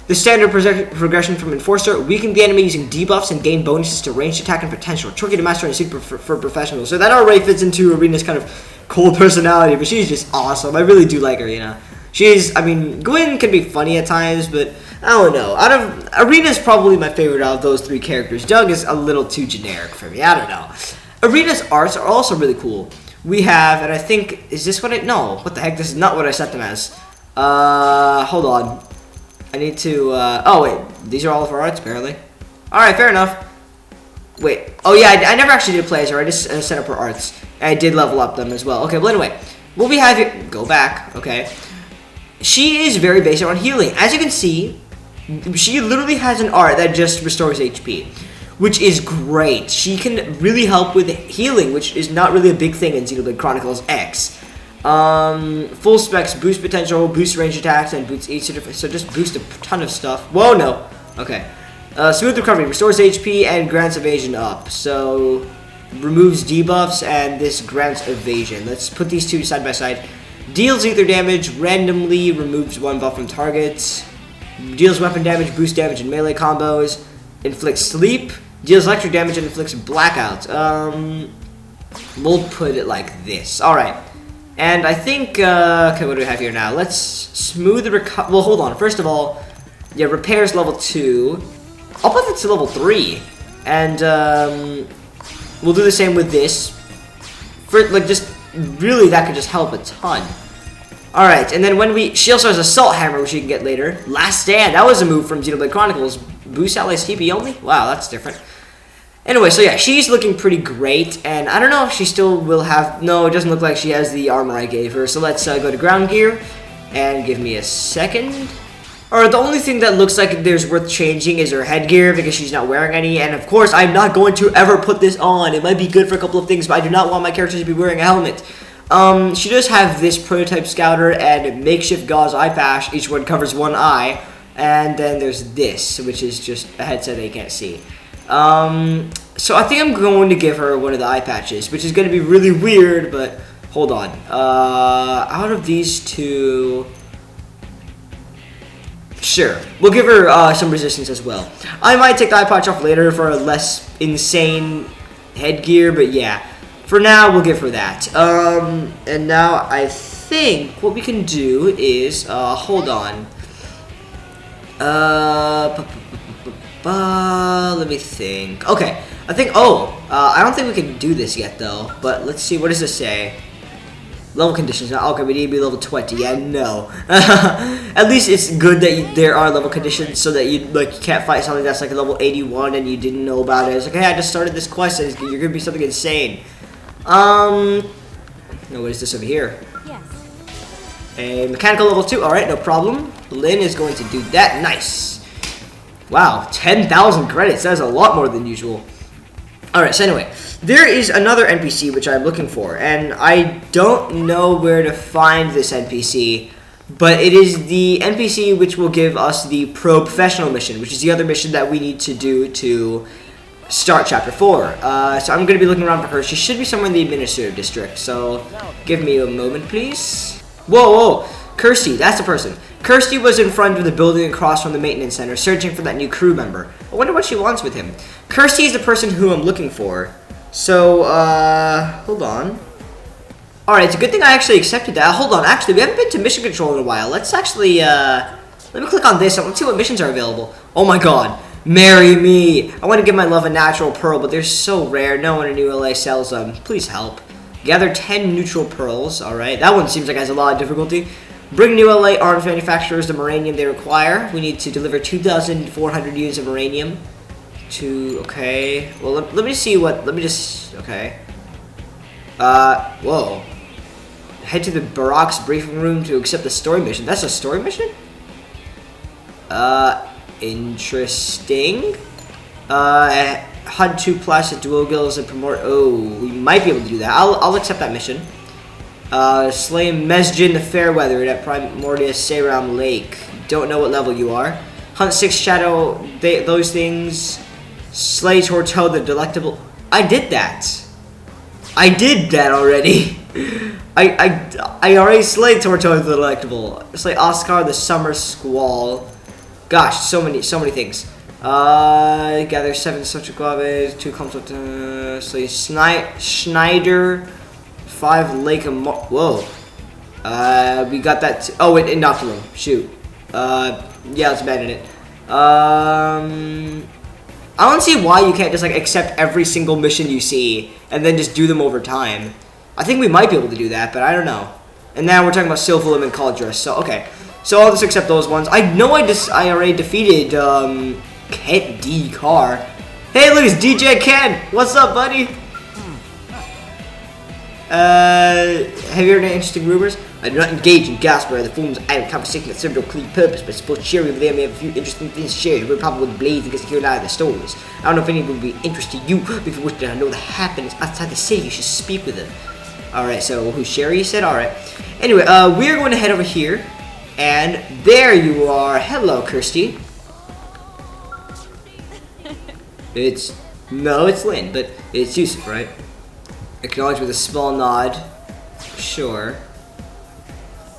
The standard progression from Enforcer, weaken the enemy using debuffs and gain bonuses to ranged attack and potential. Tricky to master and suit for professionals. So that already fits into Irina's kind of cold personality, but she's just awesome. I really do like Irina. Gwyn can be funny at times, but I don't know. Irina's probably my favorite out of those 3 characters. Doug is a little too generic for me. I don't know. Irina's arts are also really cool. We have, and I think, is this what no, what the heck? This is not what I set them as. Hold on. I need to, oh wait, these are all of our arts, apparently. Alright, fair enough. Wait, oh yeah, I never actually did play as her. I just set up her arts. And I did level up them as well. Okay, well anyway, what we have here, go back, okay. She is very based on healing. As you can see, she literally has an art that just restores HP, which is great. She can really help with healing, which is not really a big thing in Xenoblade Chronicles X. Full specs, boost potential, boost range attacks, and boosts each, so just boost a ton of stuff. Whoa, no. Okay. Smooth recovery, restores HP and grants evasion up. So, removes debuffs and this grants evasion. Let's put these two side by side. Deals ether damage, randomly removes 1 buff from targets. Deals weapon damage, boost damage in melee combos. Inflicts sleep. Deals electric damage and inflicts blackout. We'll put it like this. Alright. And I think, okay, what do we have here now? Let's smooth the well, hold on. First of all, yeah, repairs level 2. I'll put it to level 3. And, we'll do the same with this. For, like, just, really, that could just help a ton. Alright, and then when she also has Assault Hammer, which you can get later. Last Stand, that was a move from Xenoblade Chronicles. Boost allies TP only? Wow, that's different. Anyway, so yeah, she's looking pretty great, and I don't know if she still will have, no, it doesn't look like she has the armor I gave her, so let's go to ground gear, and give me a second. Alright, the only thing that looks like there's worth changing is her headgear, because she's not wearing any, and of course, I'm not going to ever put this on. It might be good for a couple of things, but I do not want my character to be wearing a helmet. She does have this prototype scouter and makeshift gauze eye patch. Each one covers 1 eye. And then there's this, which is just a headset that you can't see. So I think I'm going to give her one of the eye patches, which is going to be really weird, but hold on. Out of these two... Sure, we'll give her some resistance as well. I might take the eye patch off later for a less insane headgear, but yeah. For now, we'll give her that. And now I think what we can do is, hold on. Let me think. Okay, I think, I don't think we can do this yet though, but let's see, what does this say? Level conditions. Okay, we need to be level 20. Yeah, no. At least it's good that there are level conditions so that you can't fight something that's like a level 81 and you didn't know about it. It's like, hey, I just started this quest and you're gonna be something insane. No, what is this over here? Yes. A mechanical level 2. Alright, no problem. Lynn is going to do that. Nice. Wow, 10,000 credits. That is a lot more than usual. Alright, so anyway, there is another NPC which I'm looking for, and I don't know where to find this NPC, but it is the NPC which will give us the Pro Professional mission, which is the other mission that we need to do to start Chapter 4. So I'm going to be looking around for her. She should be somewhere in the Administrative District, so give me a moment, please. Whoa, Kirsty, that's the person. Kirsty was in front of the building across from the maintenance center, searching for that new crew member. I wonder what she wants with him. Kirsty is the person who I'm looking for. So, hold on. Alright, it's a good thing I actually accepted that. Hold on, actually, we haven't been to mission control in a while. Let's actually, let me click on this. Let's see what missions are available. Oh my god. Marry me. I want to give my love a natural pearl, but they're so rare. No one in New LA sells them. Please help. Gather 10 neutral pearls. Alright, that one seems like it has a lot of difficulty. Bring New LA arms manufacturers the uranium they require. We need to deliver 2,400 units of uranium. Okay. Well, let me see what, okay. Whoa. Head to the Barack's briefing room to accept the story mission. That's a story mission? Interesting. HUD 2 plastic dual gills and promote. Oh, we might be able to do that. I'll accept that mission. Slay Mesjin the Fairweather at Primordius Seram Lake. Don't know what level you are. Hunt 6 Shadow, those things. Slay Torto the Delectable. I did that. I did that already. I already slayed Torto the Delectable. Slay Oscar the Summer Squall. Gosh, so many things. Gather 7 Social Guaves, 2 comes with Slay Schneider. 5 Lake of whoa. We got that. Oh, wait, Inoculum. Shoot. Yeah, let's abandon it. I don't see why you can't just like accept every single mission you see and then just do them over time. I think we might be able to do that, but I don't know. And now we're talking about Silphilim and Cauldrus. So okay. So I'll just accept those ones. I know I already defeated Kent D. Carr. Hey, look, it's DJ Ken. What's up, buddy? Have you heard any interesting rumors? I do not engage in gossip or the forms of idle conversation that serve no clear purpose, but suppose Sherry over there may have a few interesting things to share. We're probably with Blaze because they hear a lot of the stories. I don't know if any would be interest to you, but if you wish to know the happenings outside the city, you should speak with them. Alright, so who's Sherry, you said? Alright. Anyway, we're going to head over here, and there you are. Hello, Kirsty. No, it's Lynn, but it's Yusuf, right? Acknowledge with a small nod. Sure.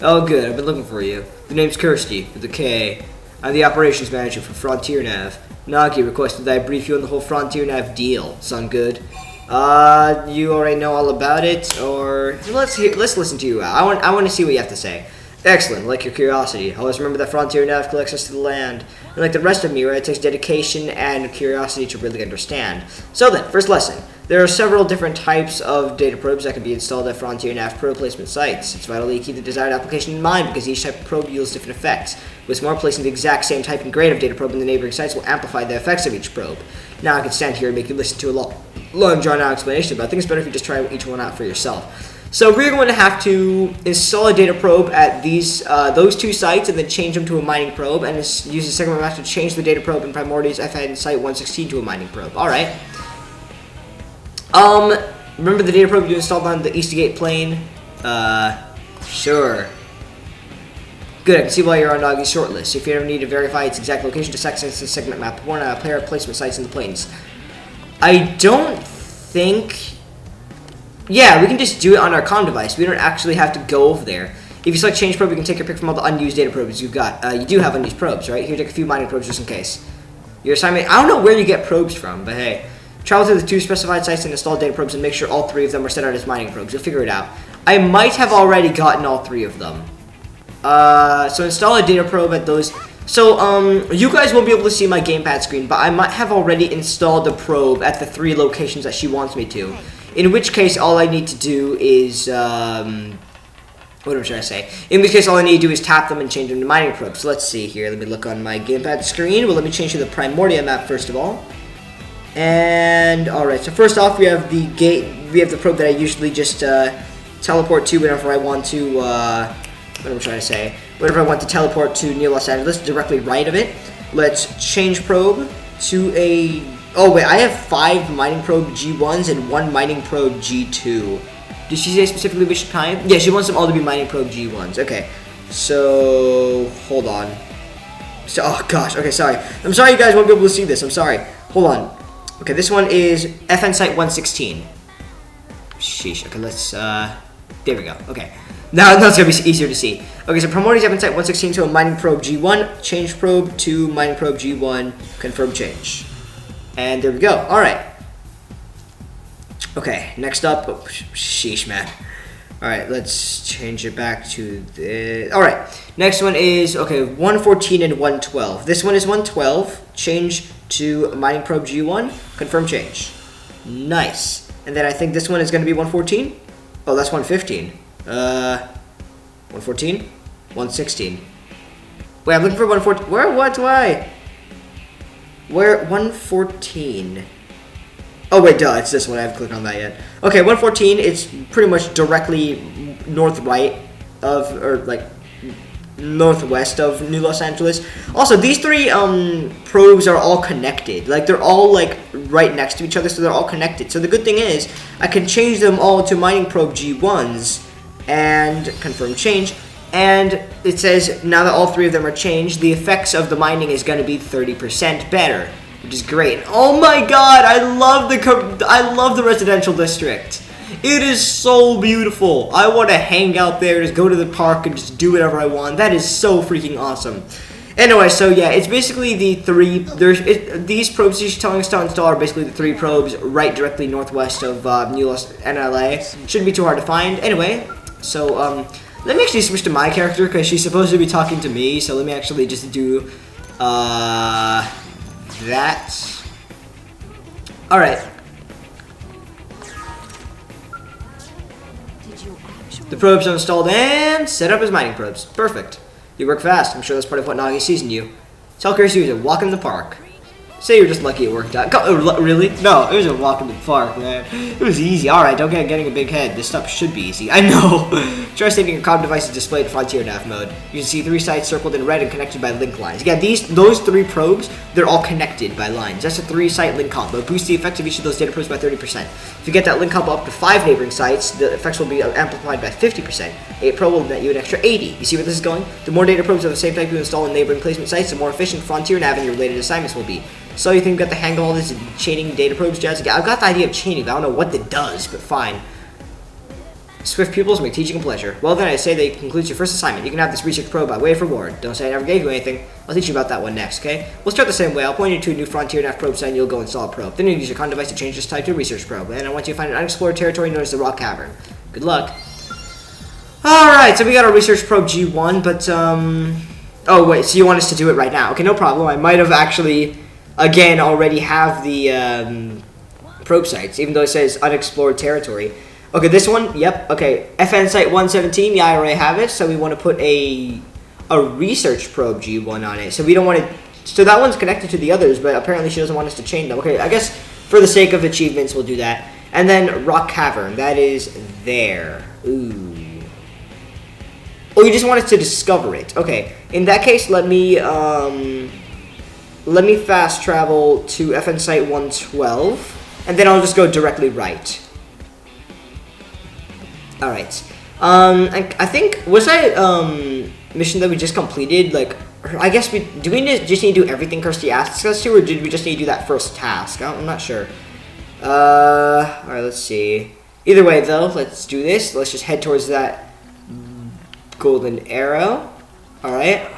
Oh, good. I've been looking for you. The name's Kirsty, with a K. I'm the operations manager for Frontier Nav. Nagi requested that I brief you on the whole Frontier Nav deal. Sound good? You already know all about it, or let's listen to you. I want to see what you have to say. Excellent. Like your curiosity. Always remember that Frontier Nav collects us to the land. And like the rest of me, it takes dedication and curiosity to really understand. So then, first lesson. There are several different types of data probes that can be installed at Frontier Nav probe placement sites. It's vital to keep the desired application in mind because each type of probe yields different effects. With smart placing the exact same type and grade of data probe in the neighboring sites will amplify the effects of each probe. Now I can stand here and make you listen to a long drawn-out explanation, but I think it's better if you just try each one out for yourself. So we're going to have to install a data probe at those two sites and then change them to a mining probe, and use the segment map to change the data probe in Primordius FN Site 116 to a mining probe. Alright. Remember the data probe you installed on the Eastigate plane? Sure. Good, I can see why you're on Nagi's shortlist. If you ever need to verify its exact location, just access the segment map. Warn player placement sites in the planes. I don't think... Yeah, we can just do it on our comm device. We don't actually have to go over there. If you select change probe, you can take your pick from all the unused data probes you've got. You do have unused probes, right? Here, take a few mining probes just in case. Your assignment... I don't know where you get probes from, but hey. Travel to the 2 specified sites and install data probes and make sure all 3 of them are set out as mining probes. You'll figure it out. I might have already gotten all 3 of them. So install a data probe at those... So, you guys won't be able to see my gamepad screen, but I might have already installed the probe at the 3 locations that she wants me to. In which case, all I need to do is, what am I trying to say? In which case, all I need to do is tap them and change them to mining probes. So let's see here. Let me look on my gamepad screen. Well, let me change to the Primordia map first of all. And, alright, so first off, we have the probe that I usually just, teleport to whenever I want to, what am I trying to say? Whenever I want to teleport to near Los Angeles, directly right of it. Let's change probe to a... Oh, wait, I have 5 mining probe G1s and 1 mining probe G2. Did she say specifically which kind? Yeah, she wants them all to be mining probe G1s. Okay, so... Hold on. So, oh, gosh. Okay, sorry. I'm sorry you guys won't be able to see this. I'm sorry. Hold on. Okay, this one is FN Site 116. Sheesh. Okay, let's... There we go. Okay. Now it's going to be easier to see. Okay, so Primordia's FN Site 116 to a mining probe G1. Change probe to mining probe G1. Confirm change. And there we go. Alright. Okay, next up... Oh, sheesh, man. Alright, let's change it back to the... Alright, next one is... Okay, 114 and 112. This one is 112. Change to mining probe G1. Confirm change. Nice. And then I think this one is going to be 114. Oh, that's 115. 114? 116. Wait, I'm looking for 114. Where? What? Why? Where? 114. Oh, wait, duh. It's this one. I haven't clicked on that yet. Okay, 114. It's pretty much directly north-right of, or like, northwest of New Los Angeles. Also, these 3 probes are all connected. Like, they're all, like, right next to each other, so they're all connected. So the good thing is, I can change them all to mining probe G1s and confirm change. And it says, now that all 3 of them are changed, the effects of the mining is going to be 30% better, which is great. Oh my god, I love the residential district. It is so beautiful. I want to hang out there, just go to the park and just do whatever I want. That is so freaking awesome. Anyway, so yeah, it's basically the 3... these probes she's telling us to install are basically the 3 probes right directly northwest of New Los and LA. Shouldn't be too hard to find. Anyway, so let me actually switch to my character because she's supposed to be talking to me. So let me actually just do that. All right. The probes are installed and set up as mining probes. Perfect. You work fast. I'm sure that's part of what Nagi seasoned you. Tell Crazy Xavier, walk in the park. Say you're just lucky it worked out. Really? No, it was a walk in the park, man. It was easy. Alright, don't get getting a big head. This stuff should be easy. I know. Try stating your comm device is displayed in Frontier Nav mode. You can see 3 sites circled in red and connected by link lines. Yeah, those 3 probes, they're all connected by lines. That's a 3-site link combo. Boost the effect of each of those data probes by 30%. If you get that link combo up to 5 neighboring sites, the effects will be amplified by 50%. A probe will net you an extra 80. You see where this is going? The more data probes of the same type you install in neighboring placement sites, the more efficient Frontier Nav and your related assignments will be. So you think you got the hang of all this chaining data probes, Jazz? I've got the idea of chaining, but I don't know what it does, but fine. Swift pupils make teaching a pleasure. Well then, I say that concludes your first assignment. You can have this research probe by way of reward. Don't say I never gave you anything. I'll teach you about that one next, okay? We'll start the same way. I'll point you to a new Frontier Nav probe site and you'll go install a probe. Then you use your comm device to change this type to a research probe. And I want you to find an unexplored territory known as the Rock Cavern. Good luck. Alright, so we got our research probe G1, but, oh, wait, so you want us to do it right now. Okay, no problem. I might have actually... Again, already have the probe sites, even though it says unexplored territory. Okay, this one, yep, okay. FN Site 117, yeah, I already have it, so we want to put a research probe G1 on it. So we don't want to, so that one's connected to the others, but apparently she doesn't want us to chain them. Okay, I guess for the sake of achievements, we'll do that. And then Rock Cavern, that is there. Ooh. Oh, you just want us to discover it. Okay, in that case, let me fast travel to FN Site 112, and then I'll just go directly right. Alright. I think, was that, mission that we just completed, like, I guess do we just need to do everything Kirsty asks us to, or did we just need to do that first task? I'm not sure. Alright, let's see. Either way, though, let's do this. Let's just head towards that golden arrow. Alright.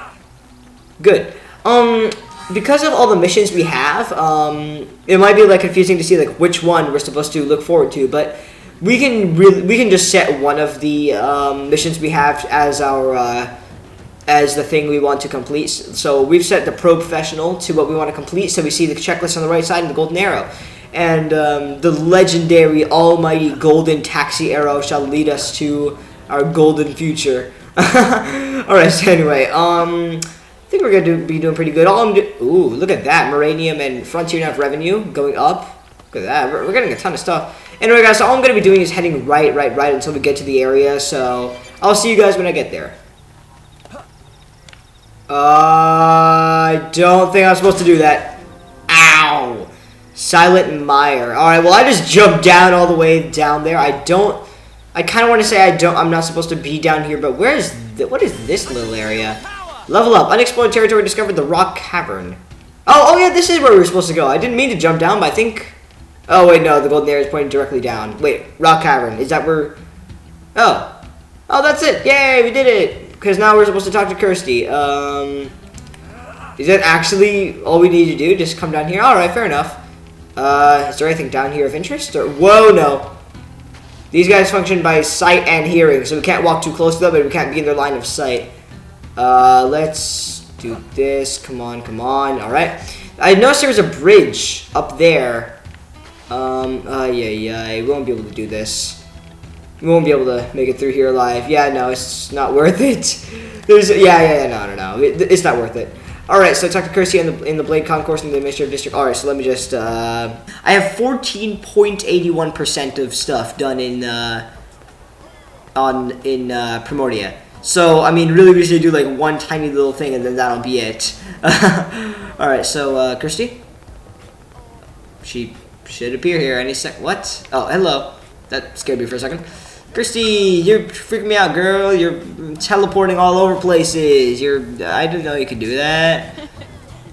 Good. Because of all the missions we have, it might be like confusing to see like which one we're supposed to look forward to, but we can just set one of the missions we have as our as the thing we want to complete. So we've set the Pro Professional to what we want to complete, so we see the checklist on the right side and the golden arrow. And the legendary almighty golden taxi arrow shall lead us to our golden future. Alright, so anyway, I think we're going to be doing pretty good. Ooh, look at that. Moranium and Frontier Nav revenue going up. Look at that. We're getting a ton of stuff. Anyway, guys, so all I'm going to be doing is heading right until we get to the area. So I'll see you guys when I get there. I don't think I'm supposed to do that. Ow. Silent Mire. Alright, well, I just jumped down all the way down there. I kind of want to say I'm not supposed to be down here, but what is this little area? Level up. Unexplored territory discovered, the Rock Cavern. Oh yeah, this is where we were supposed to go. I didn't mean to jump down, but I think... Oh, wait, no, the golden arrow is pointing directly down. Wait, Rock Cavern. Is that where... Oh, that's it. Yay, we did it. Because now we're supposed to talk to Kirsty. Is that actually all we need to do? Just come down here? Alright, fair enough. Is there anything down here of interest? Or whoa, no. These guys function by sight and hearing, so we can't walk too close to them, but we can't be in their line of sight. Let's do this. Come on. Alright. I noticed there was a bridge up there. Yeah, we won't be able to do this. We won't be able to make it through here alive. Yeah, no, it's not worth it. No. It's not worth it. Alright, so talk to Kirsty in the Blade Concourse in the Administrative District. Alright, so let me just, I have 14.81% of stuff done in Primordia. So, I mean, really we should do like one tiny little thing and then that'll be it. Alright, so, Kirsty? She should appear here any sec. What? Oh, hello. That scared me for a second. Kirsty, you're freaking me out, girl. You're teleporting all over places. I didn't know you could do that.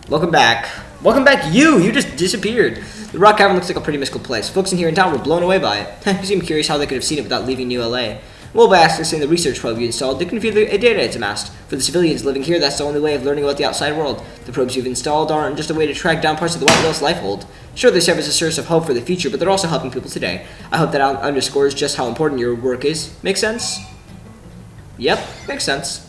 Welcome back. Welcome back, you. You just disappeared. The Rock Cavern looks like a pretty mystical place. Folks in here in town were blown away by it. You seem curious how they could have seen it without leaving New LA. Well, by accessing the research probe you installed, they can view the data it's amassed. For the civilians living here, that's the only way of learning about the outside world. The probes you've installed aren't just a way to track down parts of the White Whale's life hold. Sure, they serve as a source of hope for the future, but they're also helping people today. I hope that underscores just how important your work is. Make sense? Yep, makes sense.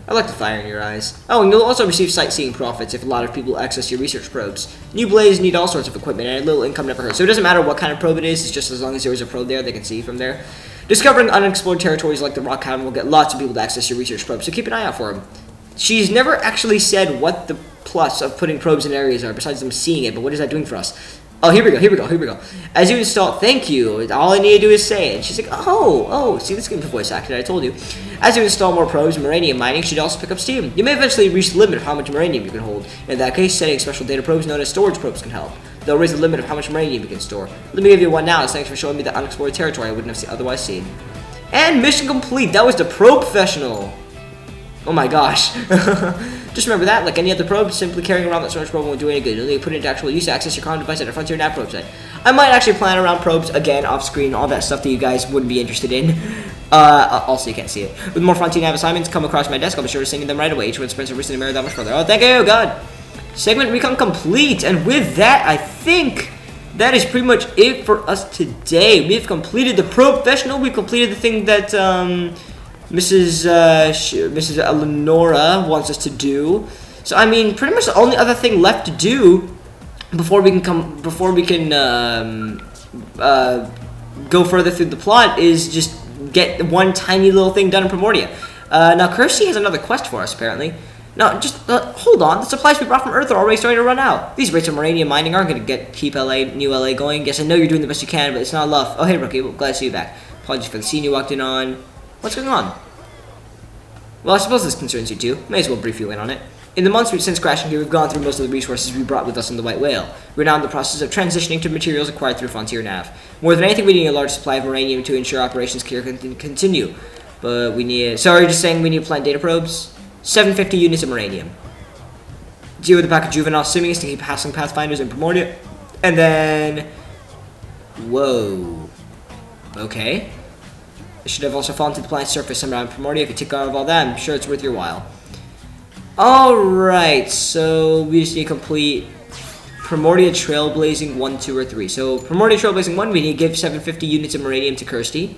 I like the fire in your eyes. Oh, and you'll also receive sightseeing profits if a lot of people access your research probes. New blades need all sorts of equipment, and a little income never hurts. So it doesn't matter what kind of probe it is, it's just as long as there is a probe there, they can see from there. Discovering unexplored territories like the Rock Cavern will get lots of people to access your research probes, so keep an eye out for them. She's never actually said what the plus of putting probes in areas are, besides them seeing it, but what is that doing for us? Oh, here we go. As you install, thank you. All I need to do is say it. And she's like, oh, see, this can be voice acted, I told you. As you install more probes, Moranium mining should also pick up steam. You may eventually reach the limit of how much Moranium you can hold. In that case, setting special data probes known as storage probes can help. They'll raise the limit of how much Moranium you can store. Let me give you one now, as thanks for showing me the unexplored territory I wouldn't have otherwise seen. And mission complete. That was the Pro Professional. Oh my gosh. Just remember that, like any other probe, simply carrying around that storage probe won't do any good. Only put it into actual use to access your comm device at a Frontier Nav probe site. I might actually plan around probes again, off screen, all that stuff that you guys wouldn't be interested in. Also, you can't see it. With more Frontier Nav assignments come across my desk, I'll be sure to send them right away. Each one sprints a recent mirror that much further. Oh, thank you, God. Segment recon complete, and with that, I think that is pretty much it for us today. We've completed the Pro Professional. We've completed the thing that Mrs. Eleonora wants us to do. So I mean, pretty much the only other thing left to do before we can go further through the plot is just get one tiny little thing done in Primordia. Now Kirsty has another quest for us apparently. No, just hold on. The supplies we brought from Earth are already starting to run out. These rates of Moranium mining aren't going to keep New LA going. Yes, I know you're doing the best you can, but it's not enough. Oh, hey, Rookie. Well, glad to see you back. Apologies for the scene you walked in on. What's going on? Well, I suppose this concerns you too. May as well brief you in on it. In the months since crashing here, we've gone through most of the resources we brought with us on the White Whale. We're now in the process of transitioning to materials acquired through Frontier Nav. More than anything, we need a large supply of Moranium to ensure operations can continue. But we need... Sorry, just saying we need plant data probes. 750 units of Moranium. Deal with the pack of juvenile simians to keep hassling Pathfinders in Primordia. And then Whoa. Okay. It should have also fallen to the planet's surface somehow in Primordia. If you take care of all that, I'm sure it's worth your while. Alright, so we just need to complete Primordia Trailblazing 1, 2, or 3. So Primordia Trailblazing 1, we need to give 750 units of Meridium to Kirsty.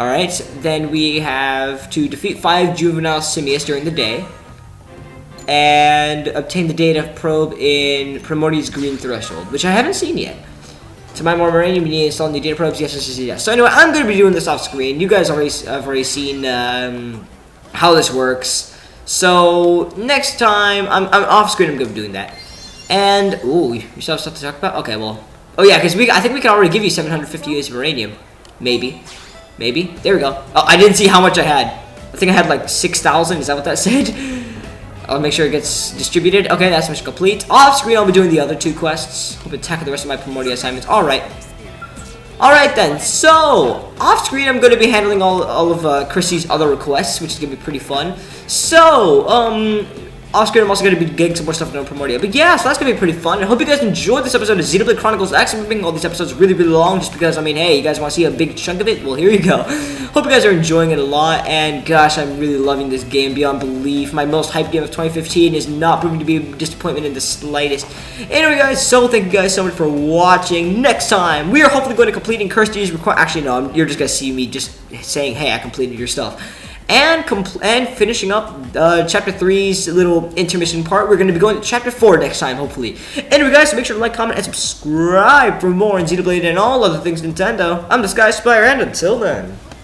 Alright, then we have to defeat 5 juvenile simius during the day. And obtain the data probe in Primordia's Green Threshold, which I haven't seen yet. To mine more Meridium, we need to install new data probes. Yes, yes, yes, yes. So anyway, I'm going to be doing this off screen. You guys have already seen how this works. So next time, I'm off screen. I'm going to be doing that. And ooh, you still have stuff to talk about? Okay, well, oh yeah, because I think we can already give you 750 units of Meridium. Maybe. There we go. Oh, I didn't see how much I had. I think I had like 6,000. Is that what that said? I'll make sure it gets distributed. Okay, that's mission complete. Off screen, I'll be doing the other 2 quests. Hope to tackle the rest of my Primordia assignments. Alright then. So, off screen, I'm going to be handling all of Chrissy's other requests, which is going to be pretty fun. So, off screen, I'm also going to be getting some more stuff on Primordia. But yeah, so that's going to be pretty fun. I hope you guys enjoyed this episode of Xenoblade Chronicles X. I'm making all these episodes really, really long just because, I mean, hey, you guys want to see a big chunk of it? Well, here you go. Hope you guys are enjoying it a lot. And gosh, I'm really loving this game beyond belief. My most hyped game of 2015 is not proving to be a disappointment in the slightest. Anyway, guys, so thank you guys so much for watching. Next time, we are hopefully going to completing Kirsty's request. Actually, no, you're just going to see me just saying, hey, I completed your stuff. And finishing up Chapter 3's little intermission part. We're going to be going to Chapter 4 next time, hopefully. Anyway, guys, so make sure to like, comment, and subscribe for more on Xenoblade and all other things Nintendo. I'm the Sky Spire, and until then.